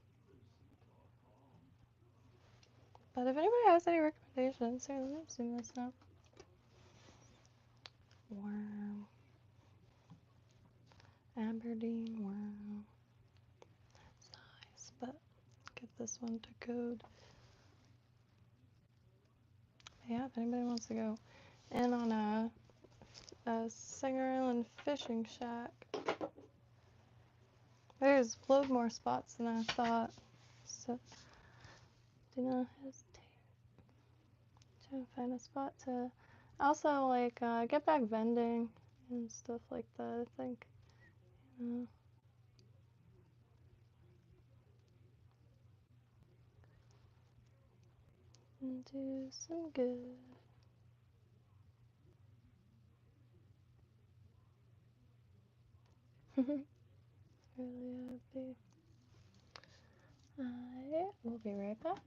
But if anybody has any recommendations, here, let me zoom this up. Worm. Aberdeen worm. It's nice, but get this one to code. Yeah, if anybody wants to go in on a Singer Island fishing shack, there's loads more spots than I thought. So do not hesitate. Trying to find a spot to also like get back vending and stuff like that. I think you know, and do some good. Really happy. I will be right back.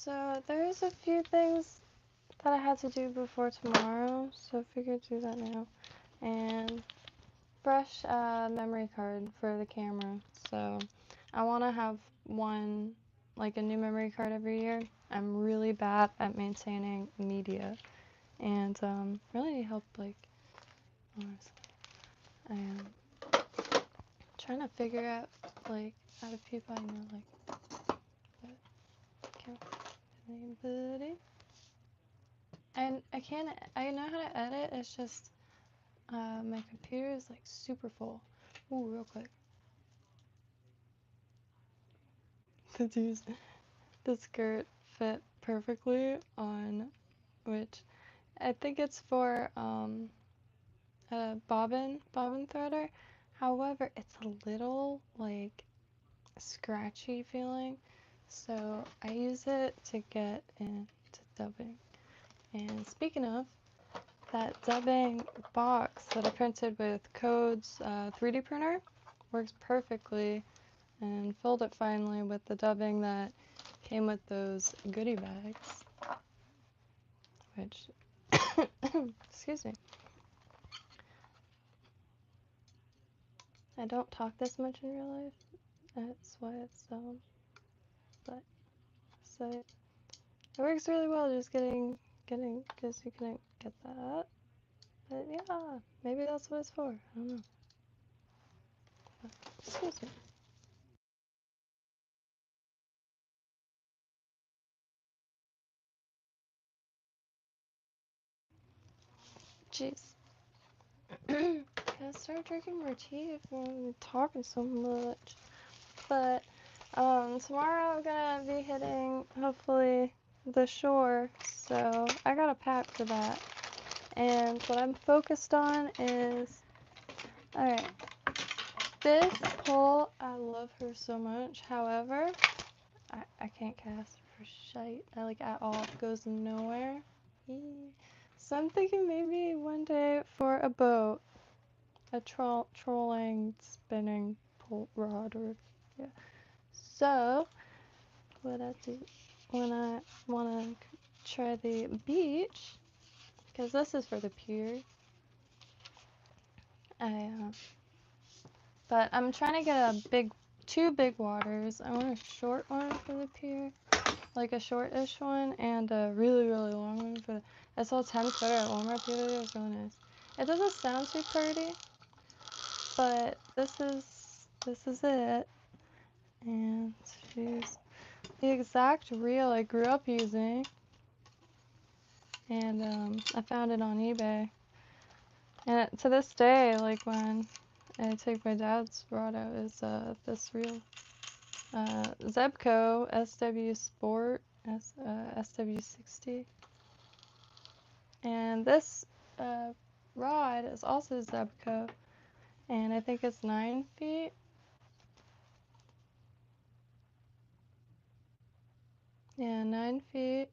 So there's a few things that I had to do before tomorrow, so I figured do that now. And fresh memory card for the camera. So I want to have one, like a new memory card every year. I'm really bad at maintaining media, and really need help. Like, honestly, I am trying to figure out, like, out of people I know, like, what can anybody? And I know how to edit. It's just my computer is like super full. Ooh, real quick. The skirt fit perfectly on, which I think it's for a bobbin threader. However, it's a little like scratchy feeling, so I use it to get into dubbing. And speaking of, that dubbing box that I printed with Code's 3D printer works perfectly, and filled it finally with the dubbing that came with those goodie bags, which, excuse me, I don't talk this much in real life, that's why it's, but, so, it works really well, just getting, because you couldn't get that, but yeah, maybe that's what it's for, I don't know, but, excuse me. Jeez. Gotta start drinking more tea if I'm talking so much. But tomorrow I'm gonna be hitting hopefully the shore, so I got a pack for that. And what I'm focused on is, alright, this pole, I love her so much. However, I can't cast for shite, like at all. It goes nowhere. So I'm thinking maybe one day for a boat, a trolling spinning pole rod, or yeah. So what I do when I want to try the beach, because this is for the pier, but I'm trying to get two big waters. I want a short one for the pier, like a short-ish one, and a really, really long one for the, I saw 10 footer at Walmart the other day. It was really nice. It doesn't sound too pretty, but this is it. And she's the exact reel I grew up using, and I found it on eBay. And to this day, like when I take my dad's rod out, is this reel, Zebco SW Sport SW60, and this rod is also Zebco, and I think it's 9 feet. Yeah, 9 feet.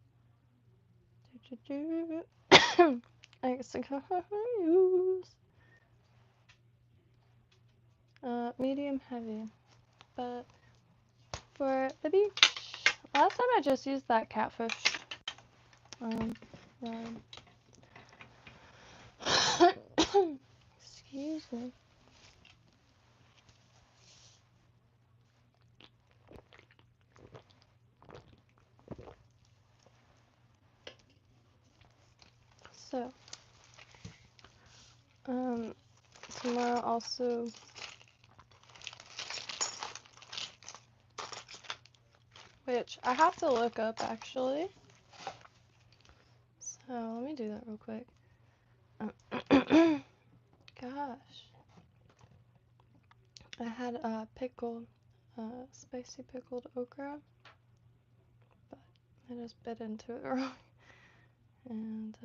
I guess I can use medium heavy, but for the beach, last time I just used that catfish rod. Excuse me. So, tomorrow also, which I have to look up actually. So let me do that real quick. Gosh, I had pickled, spicy pickled okra, but I just bit into it wrong, and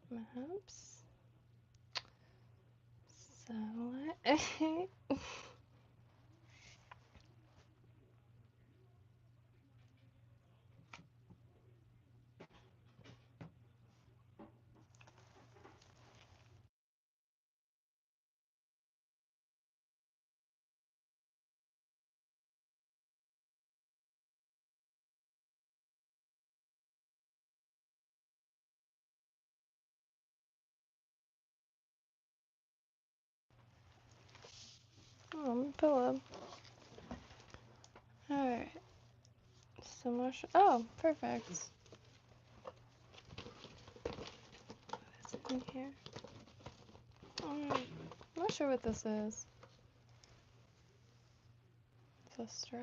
maps. So Oh, pillow. Alright. So much. Oh, perfect. What's in here? Alright. I'm not sure what this is. It's a strap.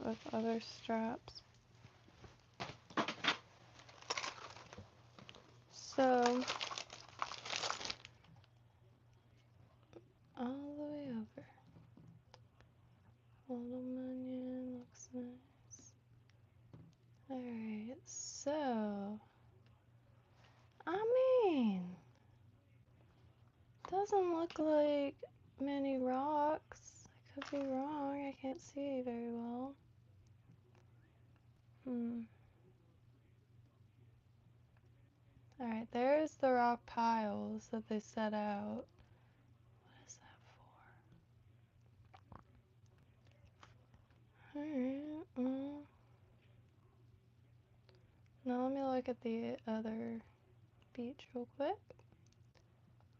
With other straps. So, all the way over. Little onion looks nice. Alright, so, I mean, doesn't look like many rocks. I could be wrong, I can't see very well. Alright, there's the rock piles that they set out. What is that for? Alright, now let me look at the other beach real quick,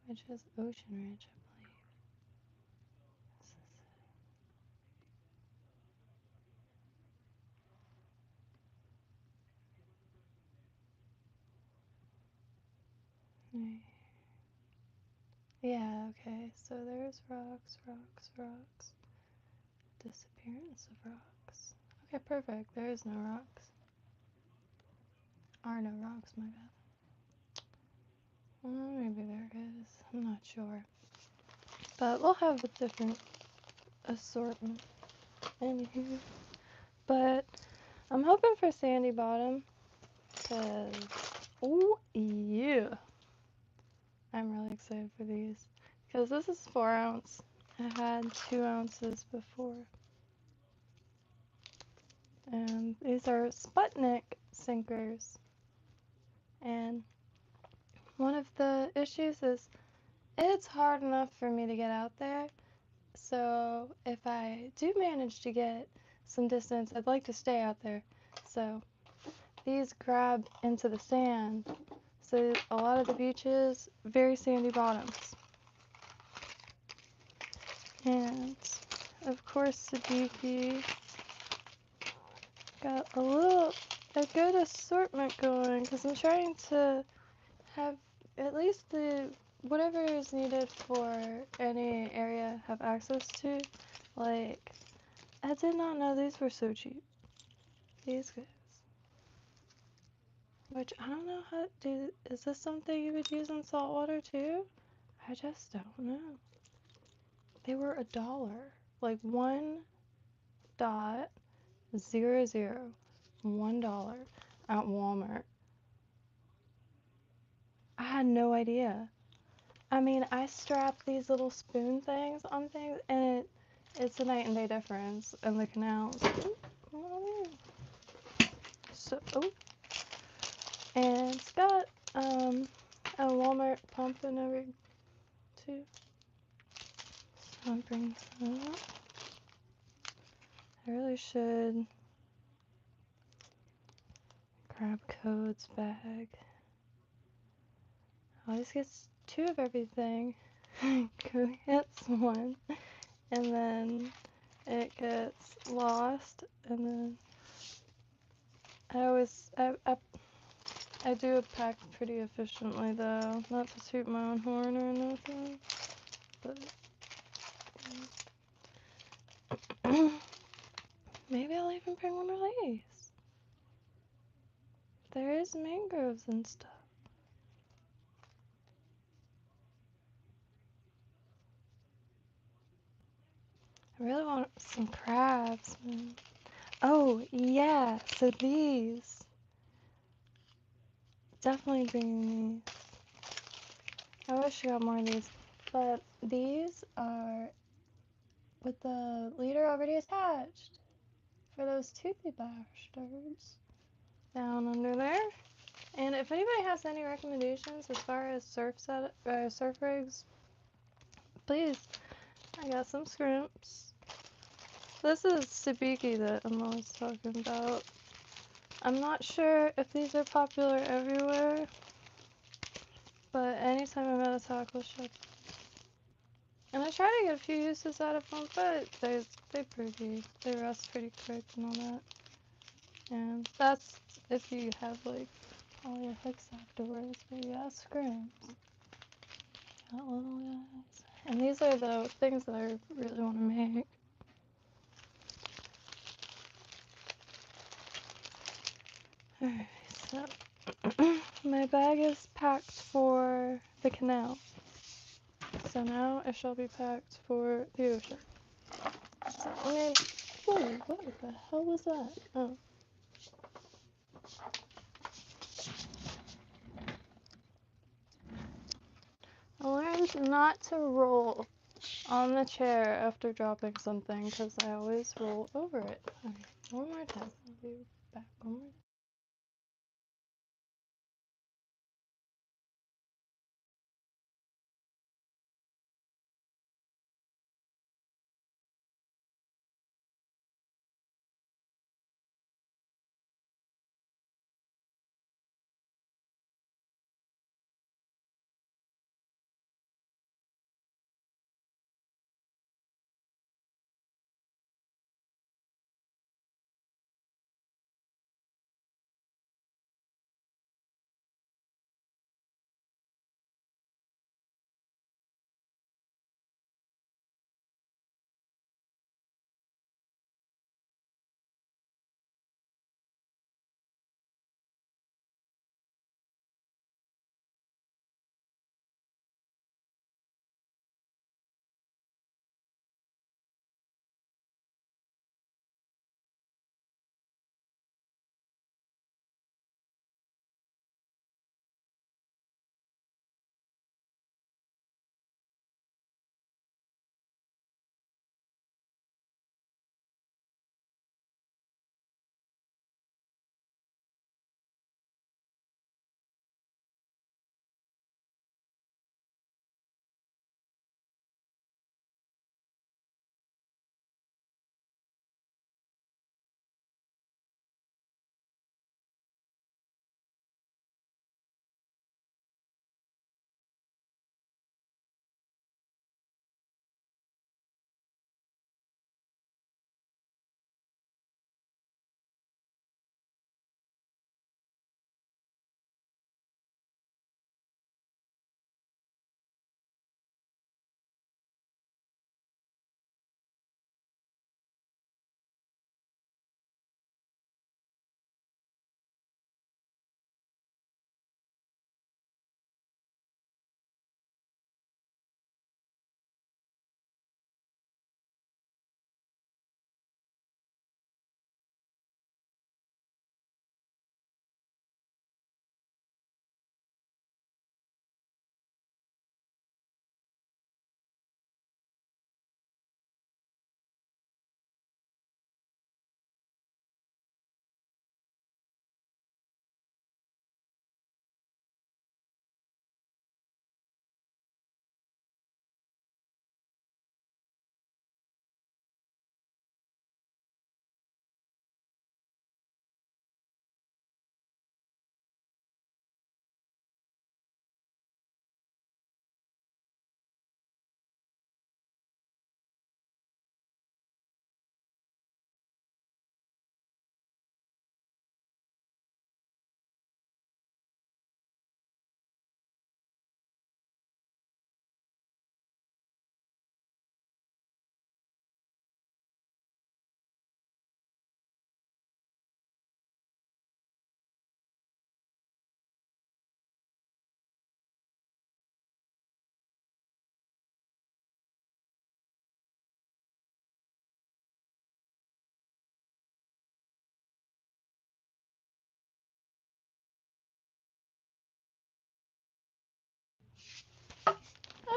which is Ocean Ridge, I believe. This is it. Yeah, okay, so there's rocks, rocks, rocks. Disappearance of rocks. Okay, perfect. There is no rocks. Are no rocks, my bad. Well, maybe there is. I'm not sure. But we'll have a different assortment in here. But I'm hoping for sandy bottom. Because, oh yeah. I'm really excited for these. Because this is 4 ounce. I had 2 ounces before. And these are Sputnik sinkers. And one of the issues is it's hard enough for me to get out there. So if I do manage to get some distance, I'd like to stay out there. So these grab into the sand. So a lot of the beaches, very sandy bottoms. And of course Sabiki got a good assortment going because I'm trying to have at least whatever is needed for any area have access to. Like, I did not know these were so cheap. These guys. Which I don't know is this something you would use in salt water too? I just don't know. They were $1. Like $1.00, $1 at Walmart. I had no idea. I mean, I strap these little spoon things on things, and it's a night and day difference in the canals. So, and it's got a Walmart pump and everything too. So I'll bring that up. I really should grab Code's bag. Always gets 2 of everything. Code gets 1, and then it gets lost, and then I do a pack pretty efficiently though, not to toot my own horn or nothing, but maybe I'll even bring one of these. There is mangroves and stuff. I really want some crabs, man. Oh, yeah, so these. Definitely bringing these. I wish I got more of these, but these are with the leader already attached for those toothy bastards down under there. And if anybody has any recommendations as far as surf rigs, please. I got some scrimps. This is Sabiki that I'm always talking about. I'm not sure if these are popular everywhere, but anytime I'm at a taco shop, And I try to get a few uses out of them, but they rust pretty quick and all that. And that's if you have like all your hooks afterwards, but yeah, screws. Got little guys. And these are the things that I really want to make. Alright, so my bag is packed for the canal. So now it shall be packed for the ocean. So let me. Oh, what the hell was that? Oh. I learned not to roll on the chair after dropping something because I always roll over it. Okay, one more time. I'll be back one more time.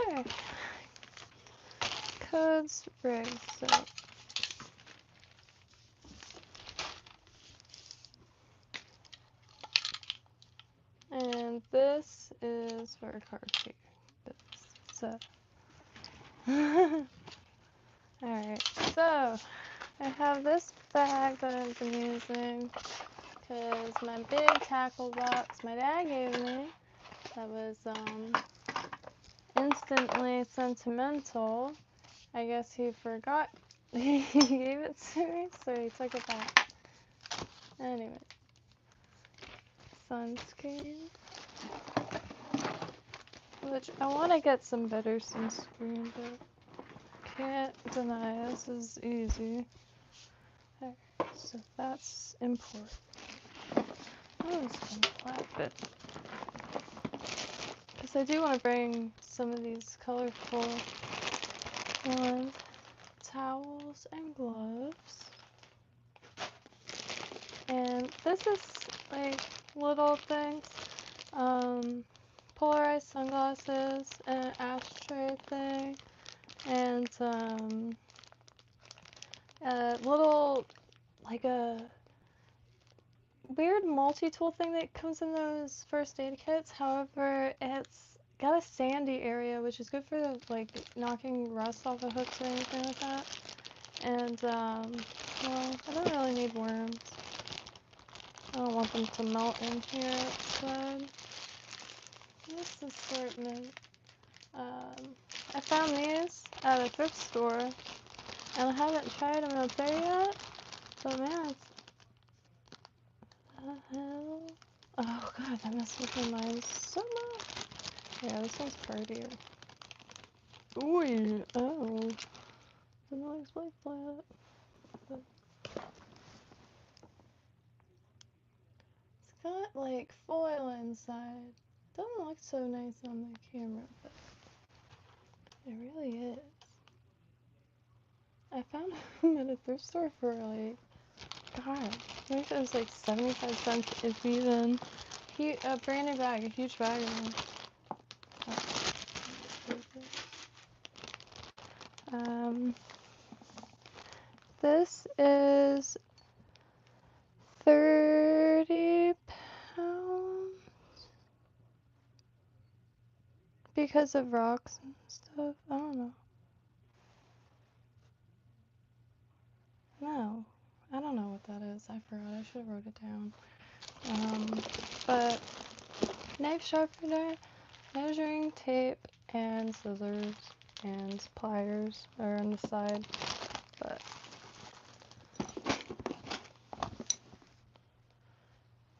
Alright. Codes rig. So. And this is for car shape. So. Alright, so I have this bag that I've been using because my big tackle box my dad gave me that was in instantly sentimental. I guess he forgot he gave it to me, so he took it back. Anyway, sunscreen, which I want to get some better sunscreen, but can't deny this is easy. Alright, so that's important. Oh, it's kind of flat, but because I do want to bring some of these colorful ones. Towels and gloves. And this is like little things. Polarized sunglasses, an ashtray thing, and a little, like a weird multi-tool thing that comes in those first aid kits. However, it's got a sandy area, which is good for like knocking rust off of hooks or anything like that. And well, I don't really need worms. I don't want them to melt in here outside. This assortment. I found these at a thrift store, and I haven't tried them up there yet. But man, it's... the hell? Oh god, that messed with my mind so much. Yeah, this one's prettier. Ooh, oh. The noise like that. But it's got like foil inside. Doesn't look so nice on the camera, but it really is. I found them at a thrift store for like, god, I think it was like 75 cents if even. A brand new bag, a huge bag of them. This is 30 pounds because of rocks and stuff. I don't know. No, I don't know what that is. I forgot. I should have wrote it down. But knife sharpener, measuring tape, and scissors and pliers are on the side. But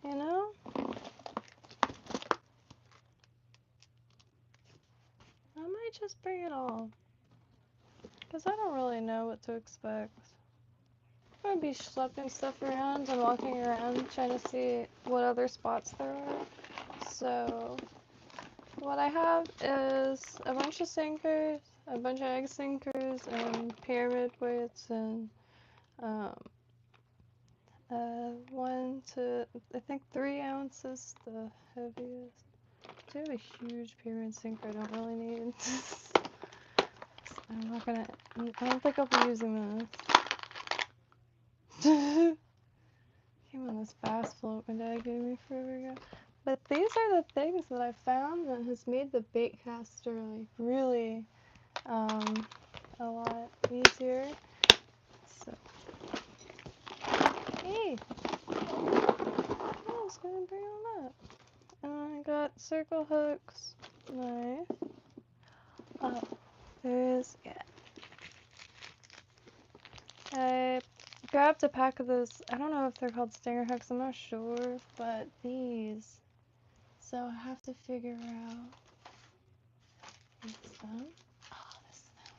you know, I might just bring it all, because I don't really know what to expect. I'm going to be schlepping stuff around and walking around trying to see what other spots there are. So what I have is a bunch of sinkers, a bunch of egg sinkers, and pyramid weights, and 1 to, I think 3 ounces, the heaviest. I do have a huge pyramid sinker I don't really need. I don't think I'll be using this. Came on this bass float my dad gave me forever ago. But these are the things that I found that has made the bait caster like really a lot easier. So, hey, I was gonna bring all that. And I got circle hooks, knife. There's, yeah. I grabbed a pack of those, I don't know if they're called stinger hooks, I'm not sure, but these. So I have to figure out, is this them? Oh, this is them.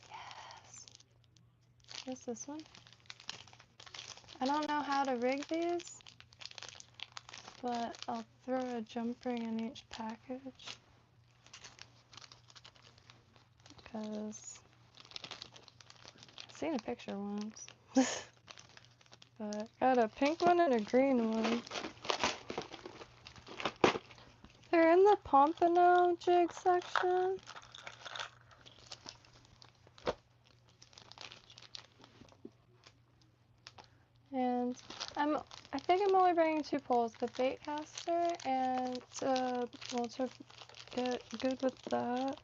Yes. What's this one? I don't know how to rig these, but I'll throw a jump ring in each package. Because I've seen a picture once. But got a pink one and a green one. They're in the pompano jig section. And I think I'm only bringing 2 poles, the bait caster and well, to get good with that,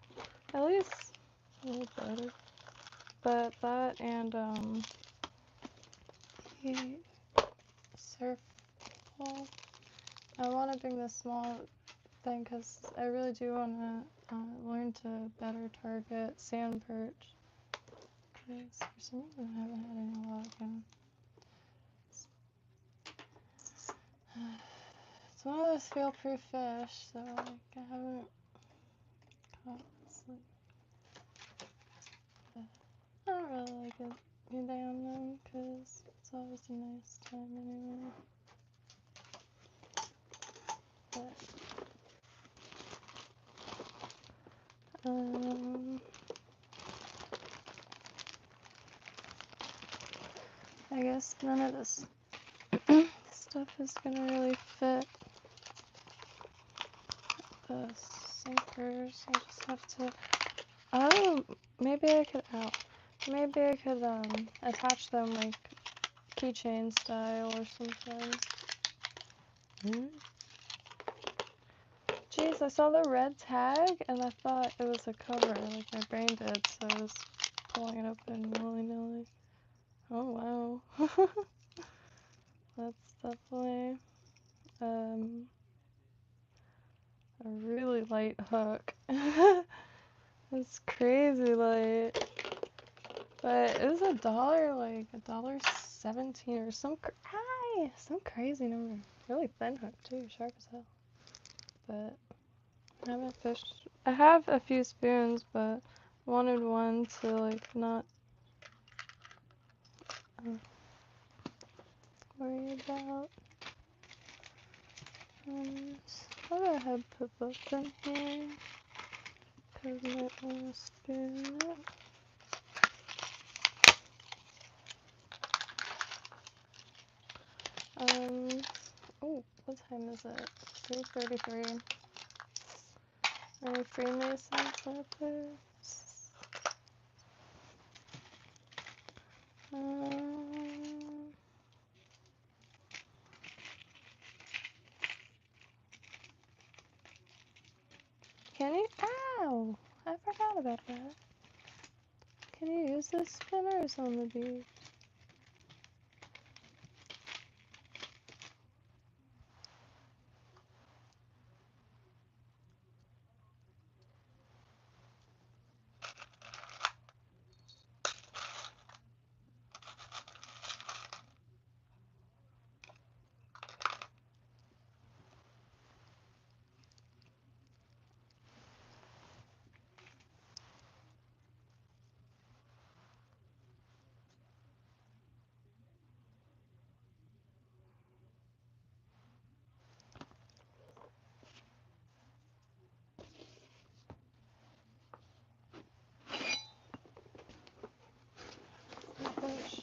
at least a little better. But that and the surf pole. I want to bring the small thing because I really do want to learn to better target sand perch. Because for some reason I haven't had any luck. And it's one of those fail-proof fish, so like I haven't caught this, like, I don't really like it being down them because it's always a nice time anyway. But I guess none of this stuff is gonna really fit the sinkers. I just have to. Oh, maybe I could. Ow. Maybe I could attach them like keychain style or something. Jeez, I saw the red tag and I thought it was a cover, like my brain did, so I was pulling it open willy-nilly. Oh wow. That's definitely a really light hook. It's crazy light. But it was $1, like $1.17 or some crazy number. Really thin hook too, sharp as hell. But I haven't fished. I have a few spoons, but wanted one to like not worry about. I'll go ahead and put both in here because I might want to spoon it. Oh, what time is it? 3:33. Any Freemasons out there? Can you? Ow! I forgot about that. Can you use the spinners on the beach? Fish.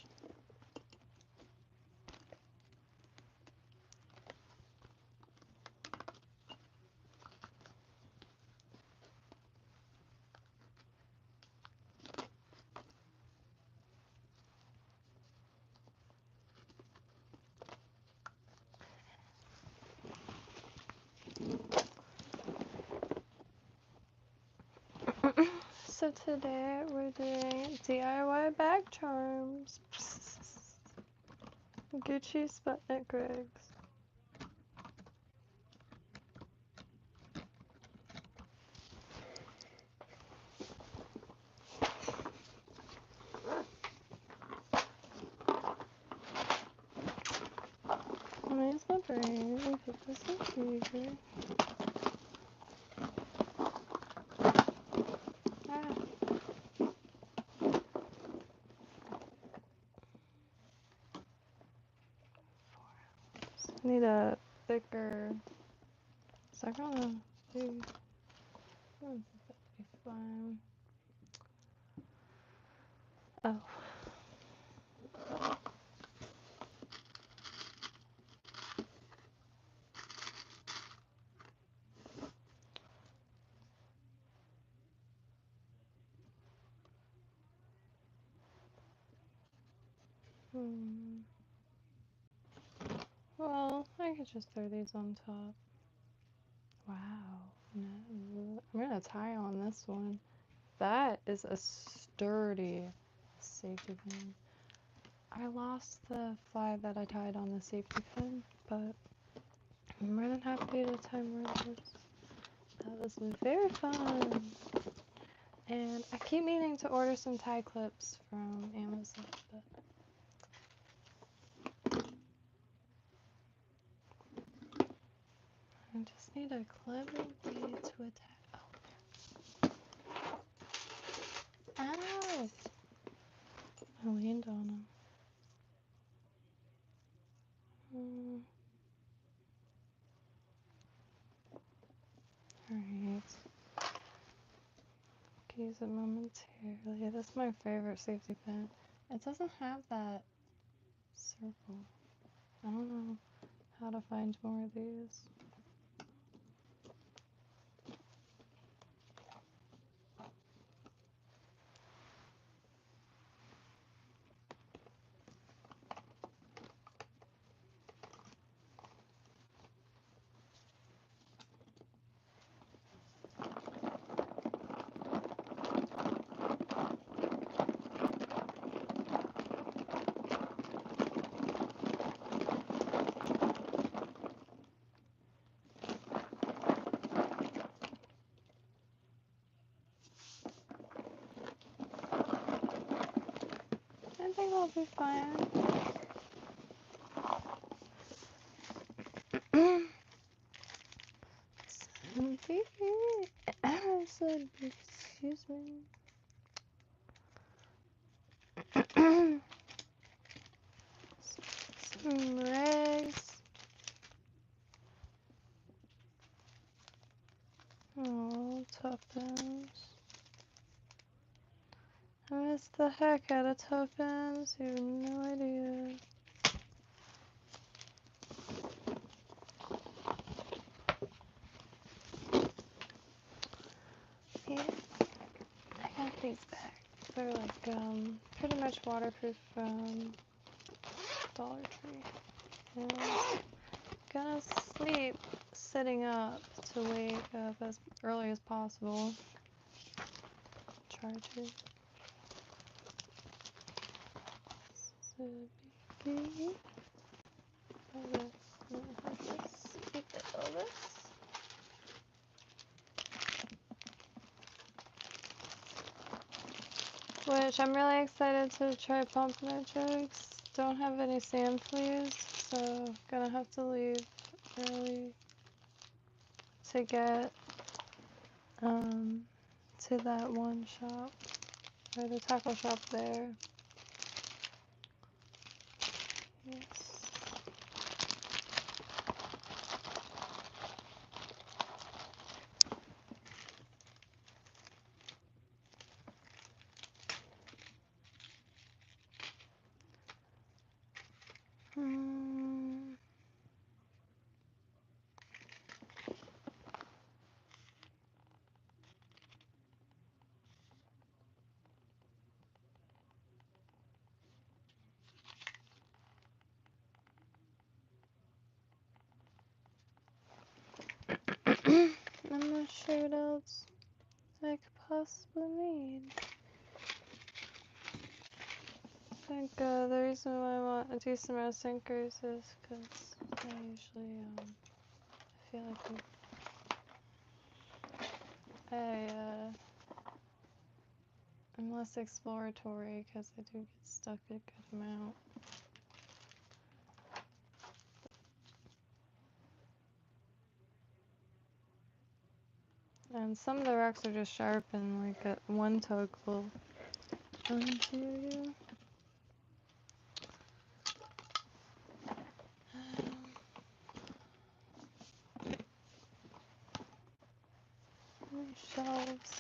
So today we're doing DIY bag charms. Gucci Sputnik Griggs. I'm gonna use my brain and put this in here. I need a thicker. Is that gonna be? I don't think that'd be fine. Oh. Well, I could just throw these on top. Wow. No. I'm gonna tie on this one. That is a sturdy safety pin. I lost the fly that I tied on the safety pin, but I'm more than happy to tie more of this. That was very fun. And I keep meaning to order some tie clips from Amazon, but I just need a clever way to attach. Oh. Ow! I leaned on him. Alright. Use it momentarily. That's my favorite safety pin. It doesn't have that circle. I don't know how to find more of these. I think I'll be fine. Excuse me. Some rags. Oh, tuppence. I miss the heck out of tuppence. You have no idea. Yeah, I got these back. They're like pretty much waterproof from Dollar Tree. And I'm gonna sleep sitting up to wake up as early as possible. Try to. Which I'm really excited to try pumpkin jugs. Don't have any sand fleas, so gonna have to leave early to get to that one shop or the taco shop there. Yes. I'm not sure what else I could possibly need. I think the reason why I want a decent amount of sinkers is because I usually I feel like I'm less exploratory because I do get stuck a good amount. And some of the rocks are just sharp and like one tug will undo you. My shelves.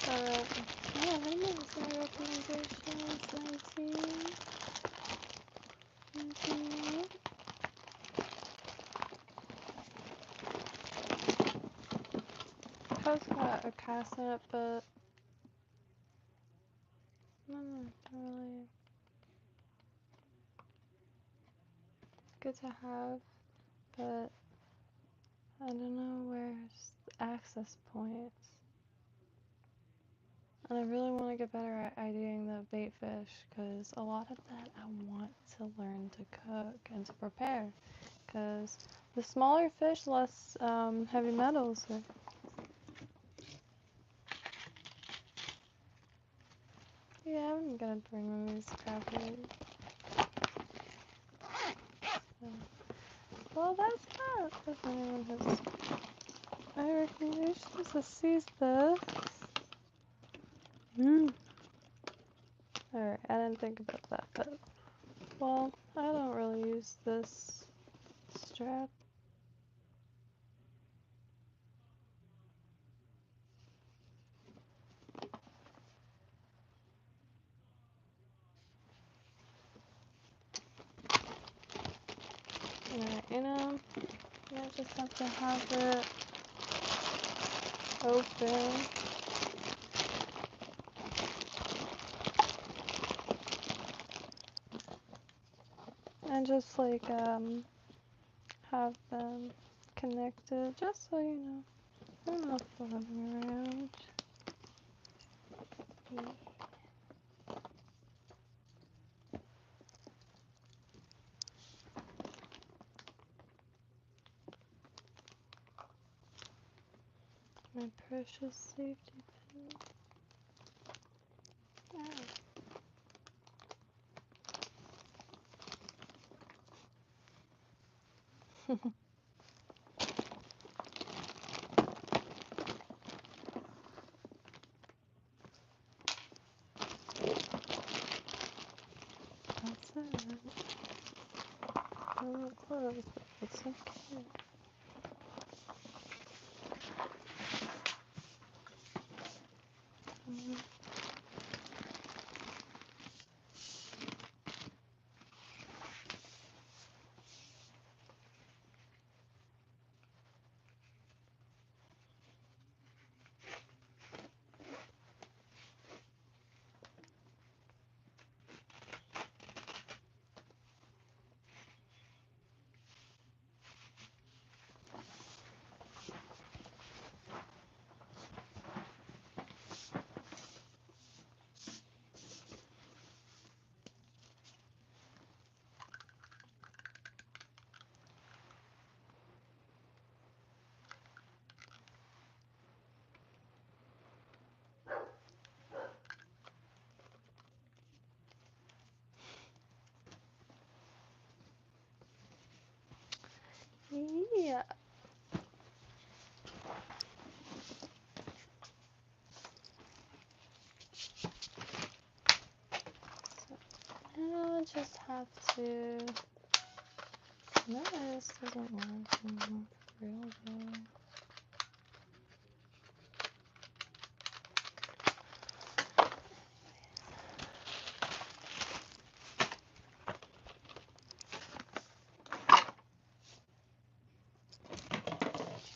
Yeah, what is my recommendations? 19. I was got a Cashapp, but not really. It's good to have, but I don't know where's the access points. And I really want to get better at IDing the bait fish, because a lot of that I want to learn to cook and to prepare. because the smaller fish, less heavy metals. Yeah, I'm gonna bring these crappy. Well, that's not if anyone has my recommendations to seize this. Alright, I didn't think about that, but well, I don't really use this strap. Alright, you know, I just have to have it open. And just like have them connected, just so you know. I don't know if floating around. Yeah. My precious safety pin. Ah. That's it. I won't close, but it's okay. Yeah. So now I just have to. No, this doesn't work anymore for real though.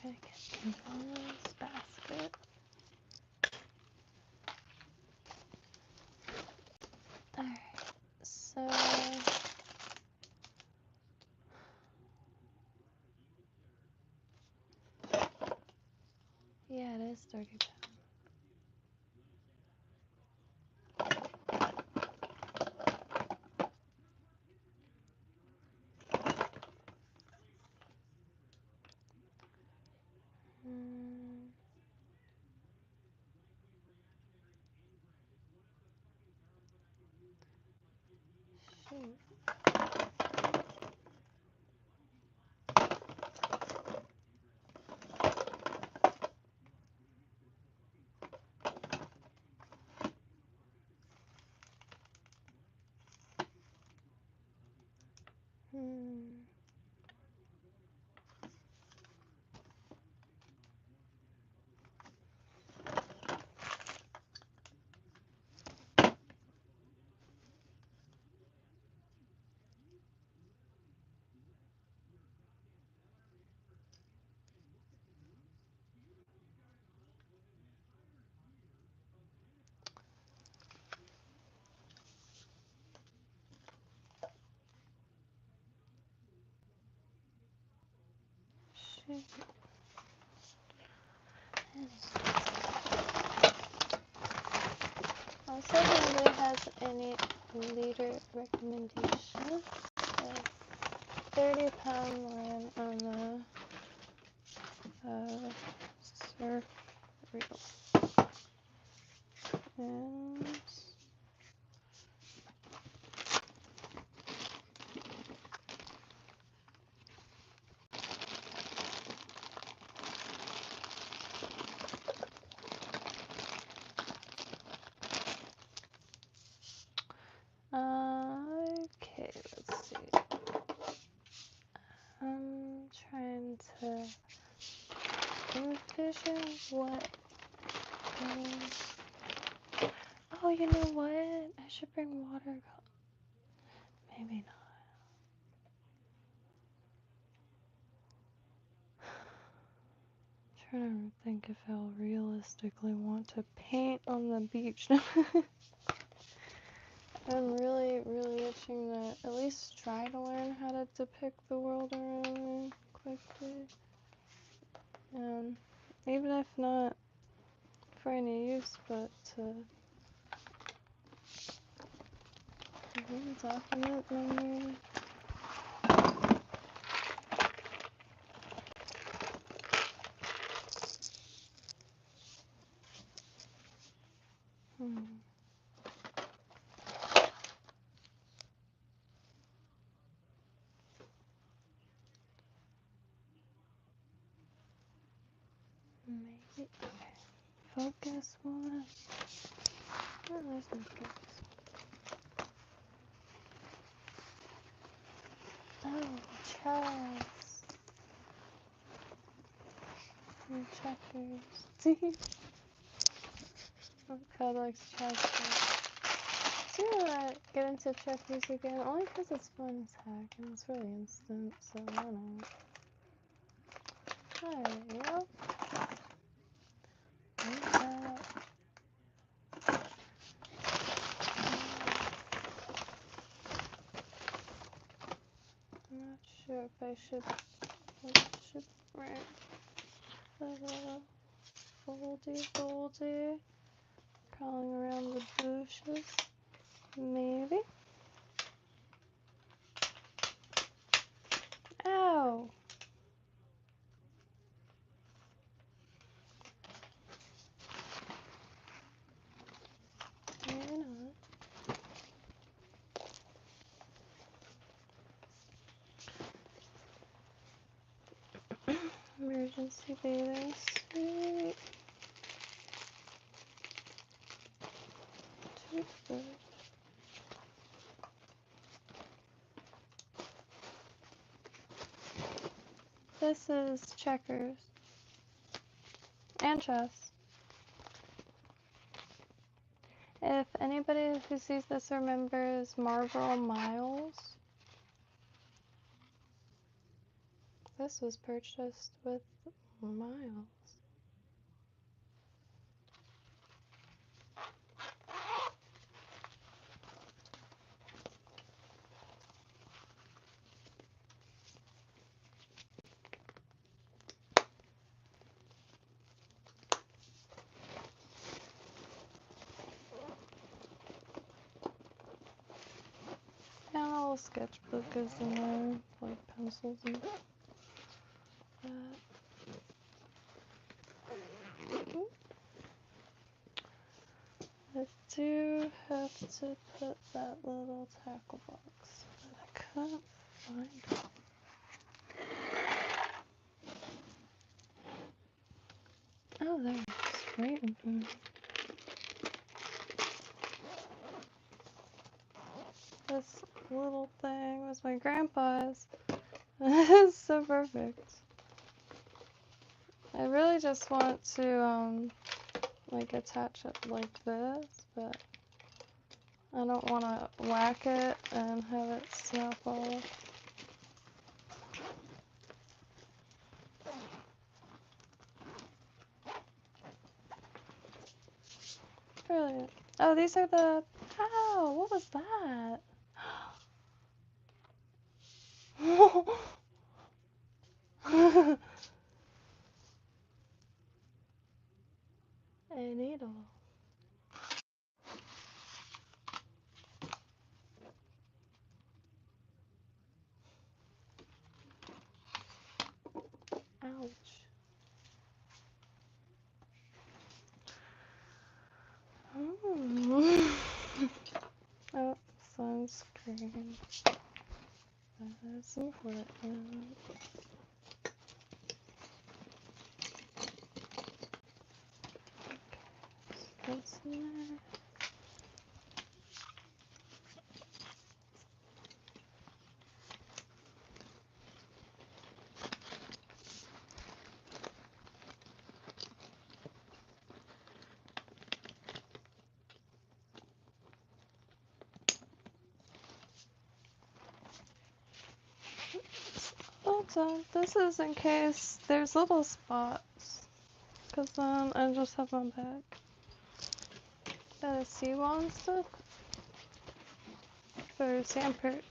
Try to get in this basket. Alright, so yeah, it is 30 pounds. Shoot. Shoot. Also, if anybody has any leader recommendations, 30-pound line on the surf reel. And okay, let's see. I'm trying to envision what is... Oh, you know what? I should bring water. Maybe not. I'm trying to think if I'll realistically want to paint on the beach. I'm really, really itching to at least try to learn how to depict the world around me quickly. And even if not for any use, but to document memory. Maybe, okay. Focus one. Oh, there's no focus. Oh, chess. And checkers. God likes chess. Do you want to get into checkers again? Only because it's fun as heck and it's really instant, so I don't know. There you go. I'm not sure if I should bring the foldy crawling around the bushes. Maybe. Ow! Maybe not. Emergency bathing suit. Toothbrush. This is checkers. And chess. If anybody who sees this remembers Marlboro Miles, this was purchased with Miles. And a little sketchbook is in there, like pencils and that. I do have to put that little tackle box, but I couldn't find it. Oh, there it is, right in front. This little thing was my grandpa's. It's so perfect. I really just want to like attach it like this, but I don't want to whack it and have it snap off. Brilliant. Oh, these are the... Ow, what was that? A needle. screen. That's important. That's in there. Also, this is in case there's little spots, because then I just have my bag. Got a seawall and stuff for sand perch.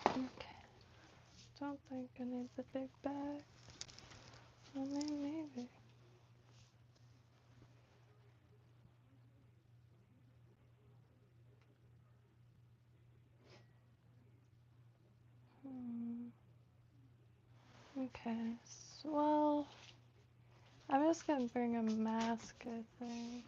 Okay, don't think I need the big bag. I mean, maybe. Okay, so, well, I'm just gonna bring a mask, I think.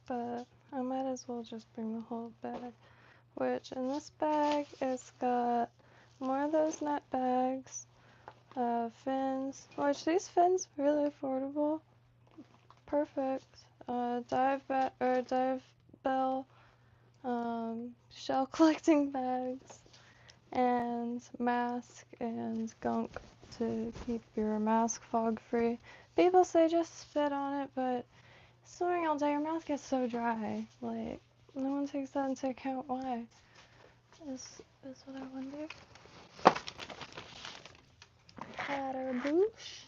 But I might as well just bring the whole bag. Which, in this bag, it's got more of those net bags, fins, which these fins are really affordable. Perfect. Dive bell, shell collecting bags, and mask and gunk to keep your mask fog free. People say just spit on it, but swimming all day, your mouth gets so dry. Like, no one takes that into account. Why? Is what I wonder. Catterboosh.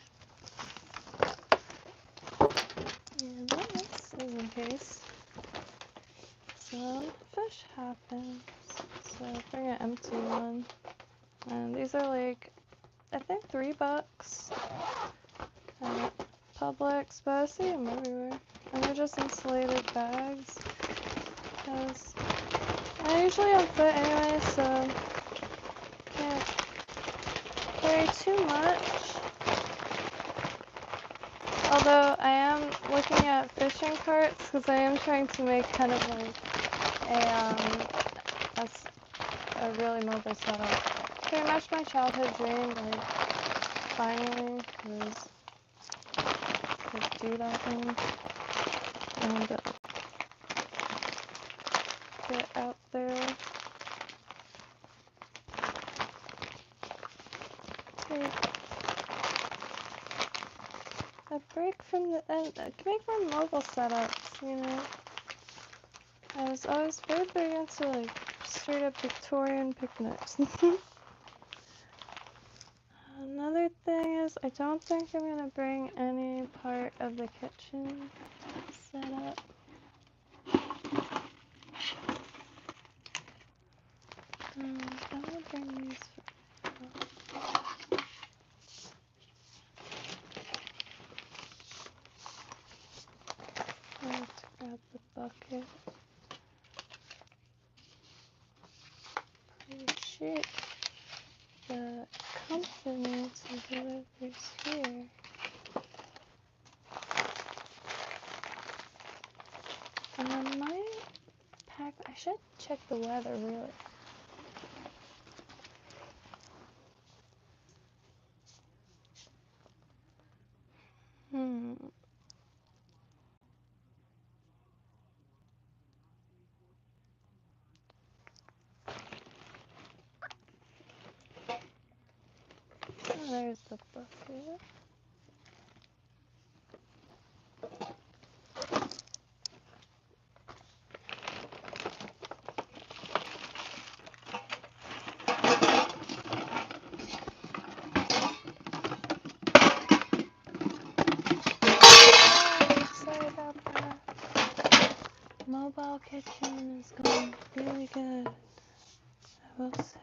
And this is in case some fish happens. So bring an empty one. And these are like, I think $3 at Publix, but I see them everywhere. And they're just insulated bags. Because I usually on foot anyway, so can't carry too much. Although I am looking at fishing carts because I am trying to make kind of like a really mobile setup. Pretty much my childhood dream, like finally, because I could do that thing and get out there. A break from the break from mobile setups, you know. I was always very big into like straight up Victorian picnics. Another thing is I don't think I'm gonna bring any part of the kitchen setup. I'm gonna bring these for I have to grab the bucket. Appreciate the company to deliver this here. And I might pack, I should check the weather really. Oh, there's the bucket. Sorry about that. Mobile kitchen is going really good, I will say.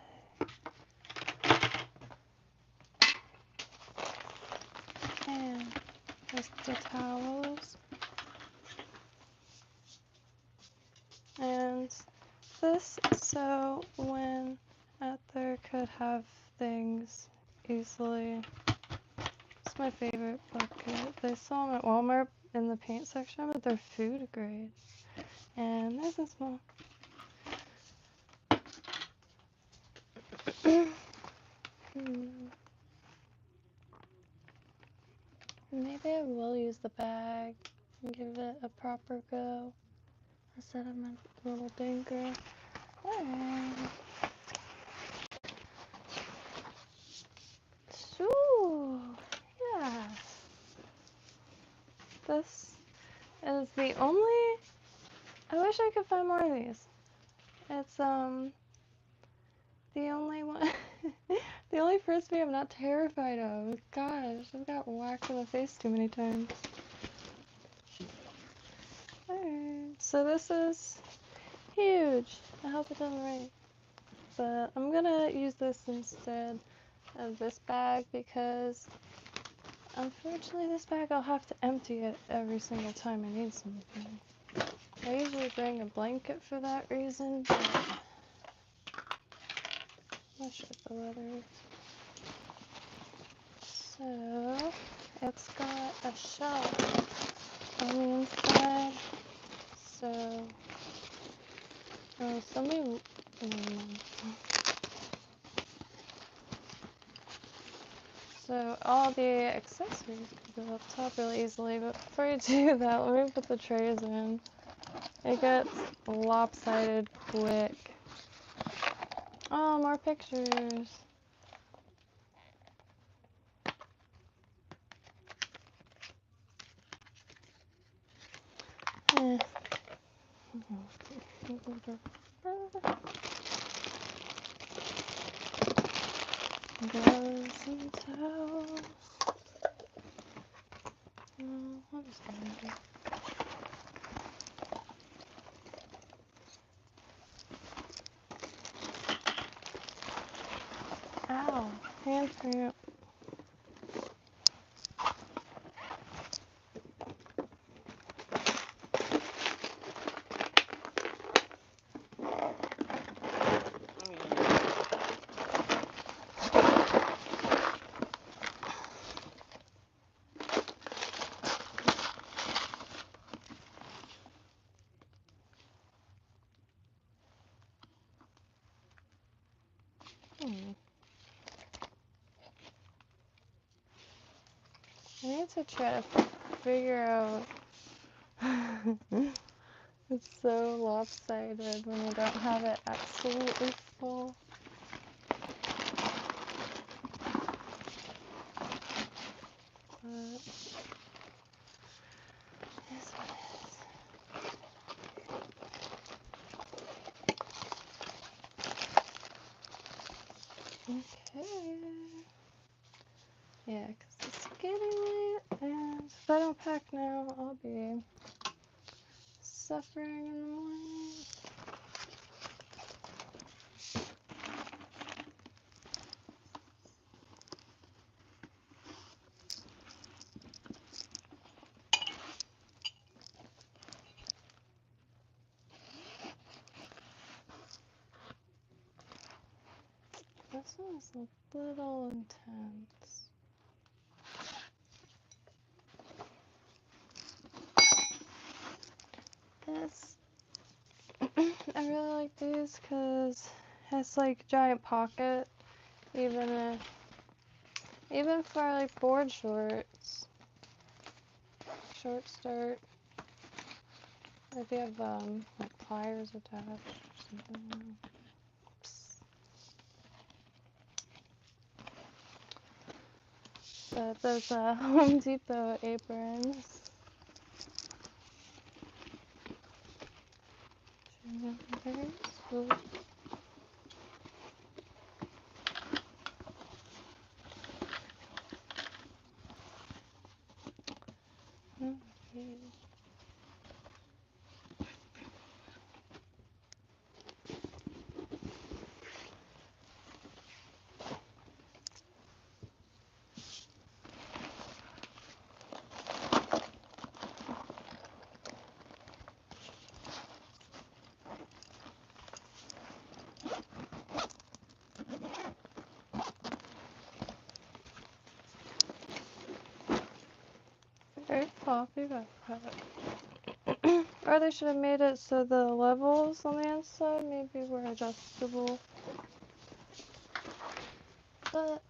And there's the towels. And this, so when Ether could have things easily. It's my favorite bucket. They sell them at Walmart in the paint section, but they're food grade. And there's this one. Maybe I will use the bag and give it a proper go instead of my little dinker. Alright. So, yeah. This is the only. I wish I could find more of these. It's the only one. The only frisbee I'm not terrified of. Gosh, I've got whacked in the face too many times. Alright, so this is huge. I hope it doesn't rain. But I'm gonna use this instead of this bag because unfortunately this bag I'll have to empty it every single time I need something. I usually bring a blanket for that reason, but I'm not sure if the weather. So it's got a shelf on the inside. So somebody. So all the accessories can go up top really easily, but before you do that, let me put the trays in. It gets lopsided quick. Oh, more pictures. Eh. Gloves and towels. What is that? Ow, hand cramp. I need to try to figure out. It's so lopsided when you don't have it absolutely full. But this one is. Okay. Yeah, because it's getting late, and if I don't pack now, I'll be suffering in the morning. This one's a little intense. This, I really like these because it has like giant pocket, even for like board shorts, short skirt. If you have like pliers attached or something. But those Home Depot aprons. Very sweet. Okay. Very floppy backpack. Or they should have made it so the levels on the inside maybe were adjustable. But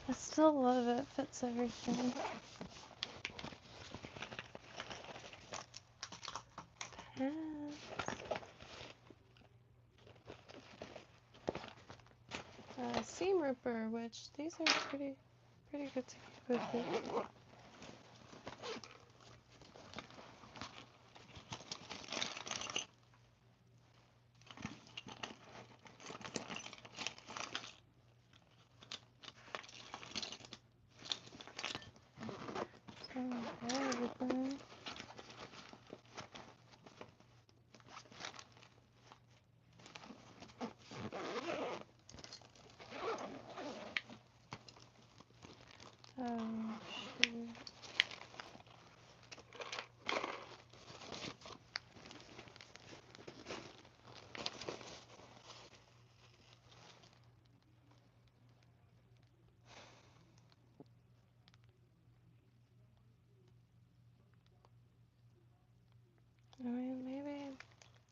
I still love it. Fits everything. Pants. Seam ripper, which these are pretty good to keep with it. Everything. Oh, shoot. I mean, maybe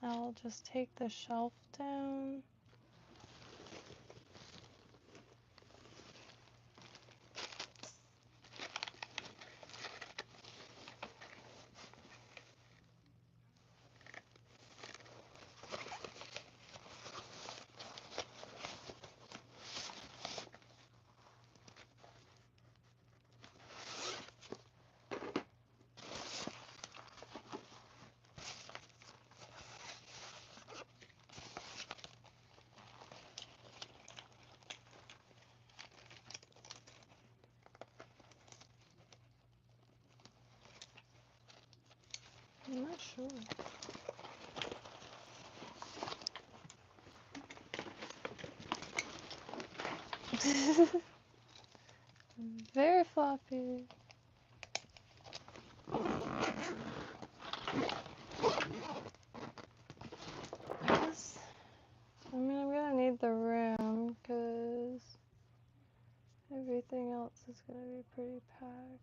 I'll just take the shelf down. I'm not sure. Very floppy. I mean, I'm gonna need the rim because everything else is gonna be pretty packed.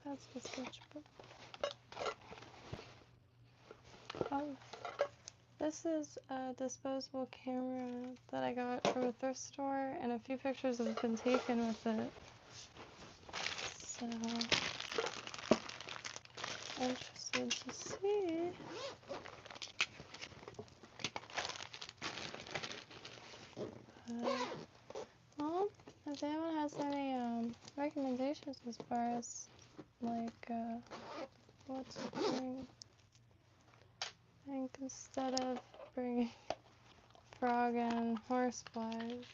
That's the sketchbook. Oh, this is a disposable camera that I got from a thrift store, and a few pictures have been taken with it. So, interested to see. Well, if anyone has any recommendations as far as like what to bring, I think instead of bringing frog and horseflies,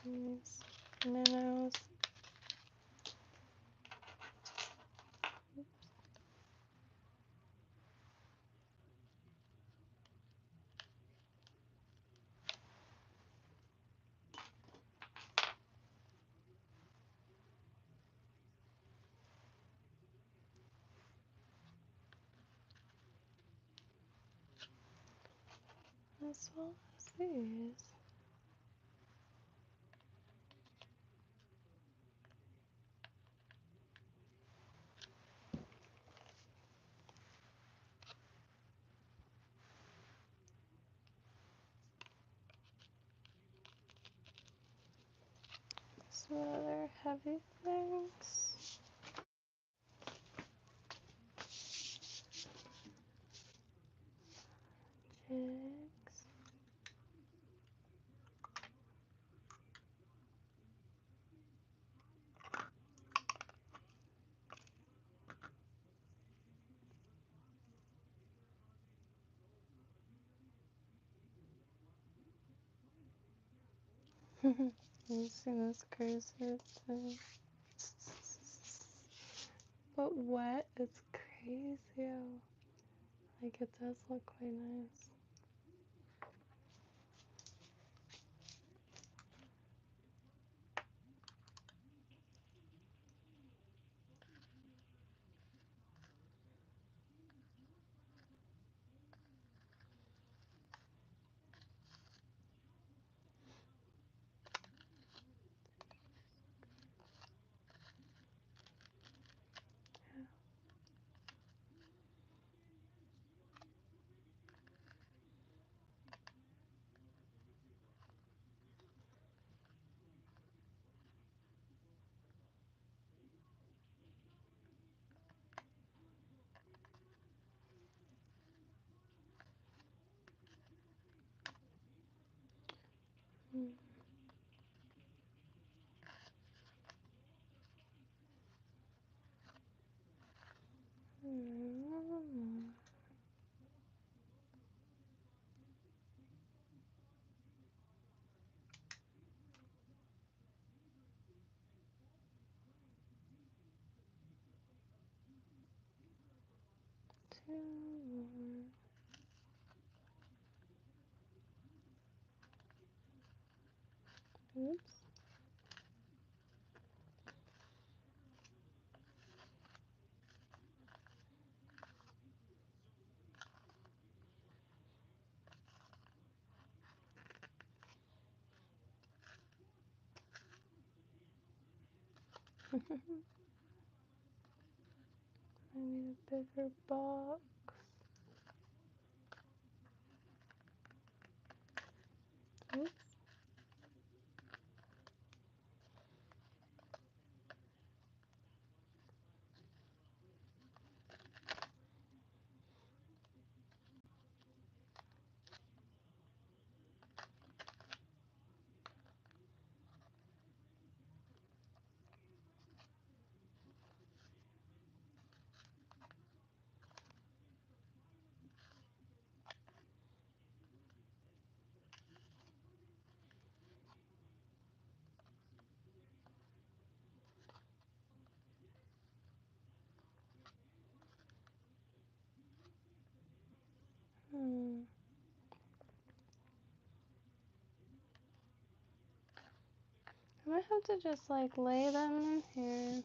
these minnows. As well as these. Some other heavy things. Jigs. You've seen this crazy thing. But wet, it's crazy. Like, it does look quite nice. Oops. I need a bigger box. Oops. I might have to just like lay them in here.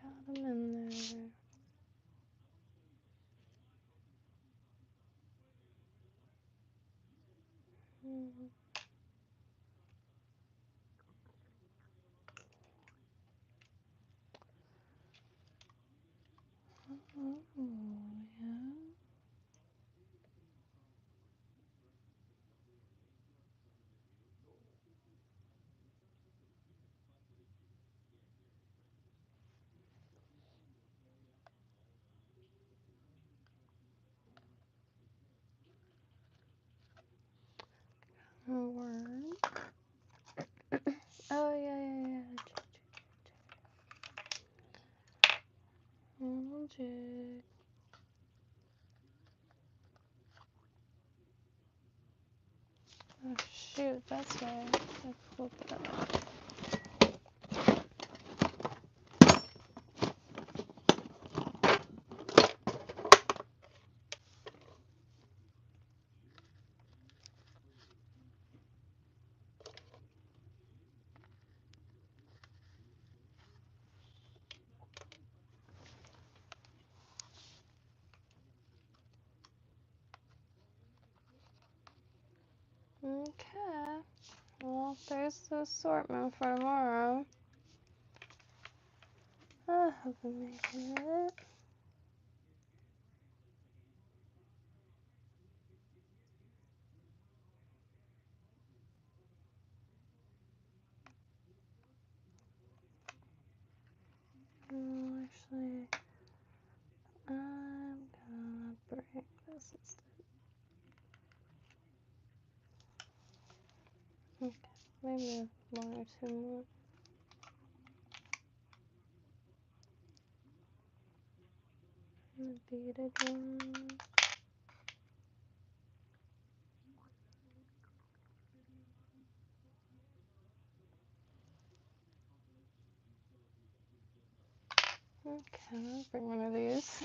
Got them in there. Oh, yeah. Word. Oh, yeah. Oh, jig. Oh, shoot, that's right. I pulled that up. Okay. Well, there's the assortment for tomorrow. I hope I'm making it. Oh, actually, I'm gonna break this instead. Okay, maybe one or two more. And a beaded one. Okay, I'll bring one of these.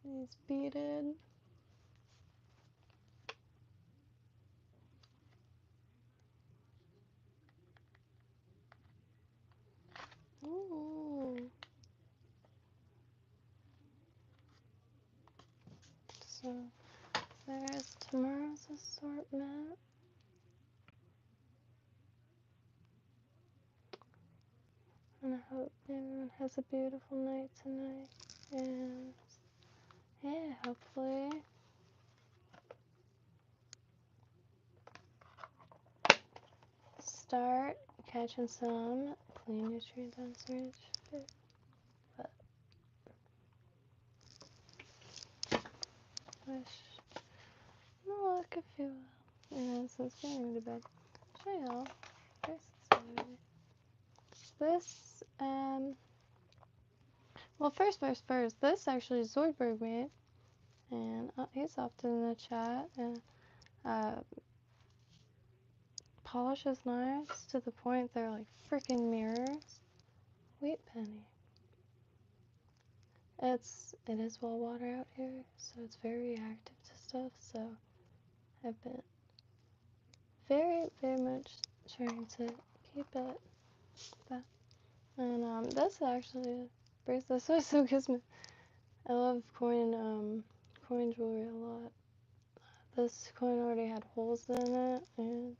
These beaded. Ooh. So there's tomorrow's assortment. And I hope everyone has a beautiful night tonight. And yeah, hopefully start catching some clean nutrient dense food. But wish no luck if you will. And since getting to bed, show y'all this. Well, first, this actually Zoidberg made, and he's often in the chat, and polishes knives to the point they're like freaking mirrors. Wheat penny. It is well water out here, so it's very reactive to stuff, so I've been very, very much trying to keep it that. And that's actually a bracelet. This also gives me, I love coin jewelry a lot. This coin already had holes in it, and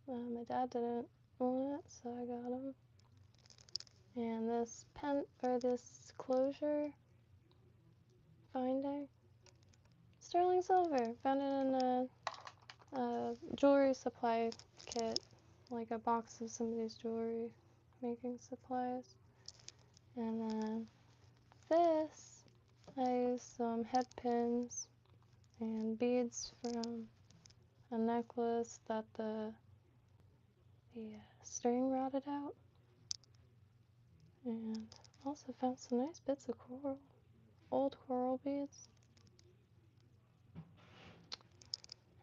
my dad didn't want it, so I got him. And this this closure finding, sterling silver. Found it in a jewelry supply kit, like a box of somebody's jewelry making supplies. And then this, I used some head pins and beads from a necklace that the string rotted out. And also found some nice bits of coral, old coral beads.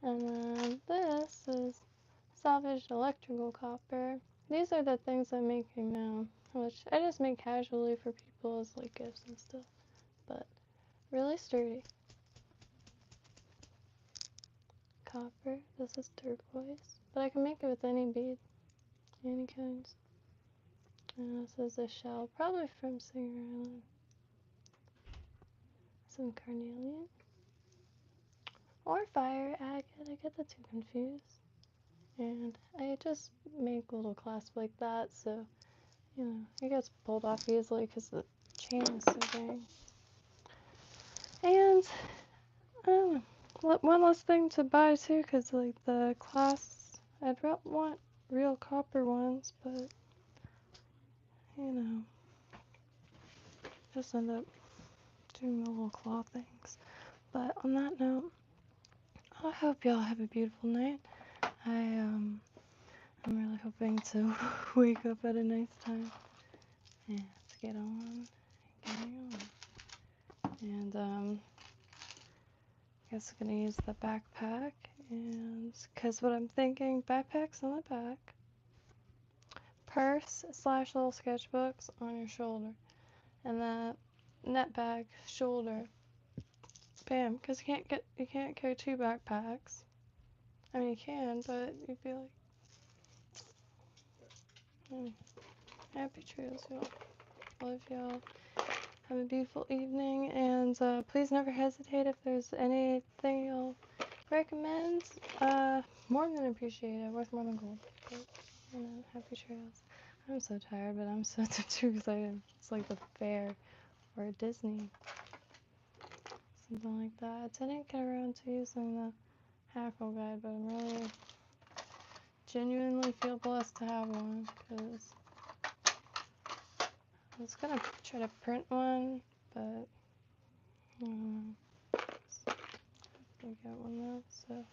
And then this is salvaged electrical copper. These are the things I'm making now, which I just make casually for people as like gifts and stuff, but really sturdy. Copper, this is turquoise, but I can make it with any bead, any kinds. And this is a shell, probably from Singer Island. Some carnelian. Or fire agate, I get the two confused. And I just make little clasps like that, so, you know, it gets pulled off easily because the chain is so big. And, I don't know, one less thing to buy too, because, like, the clasps, I'd want real copper ones, but, you know, just end up doing the little claw things. But on that note, I hope y'all have a beautiful night. I'm really hoping to wake up at a nice time and to get on getting on. And I guess I'm gonna use the backpack, and because what I'm thinking, backpack's on the back, purse / little sketchbooks on your shoulder, and the net bag shoulder. Bam, because you can't carry two backpacks. I mean you can, but you'd be like, happy trails, y'all. Love y'all. Have a beautiful evening, and please never hesitate if there's anything you'll recommend. More than appreciated, worth more than gold. But, you know, happy trails. I'm so tired, but I'm so too excited. It's like the fair or Disney, something like that. I didn't get around to using the Hackle guide, but I'm really genuinely feel blessed to have one, because I was gonna try to print one, but I'll get one though. So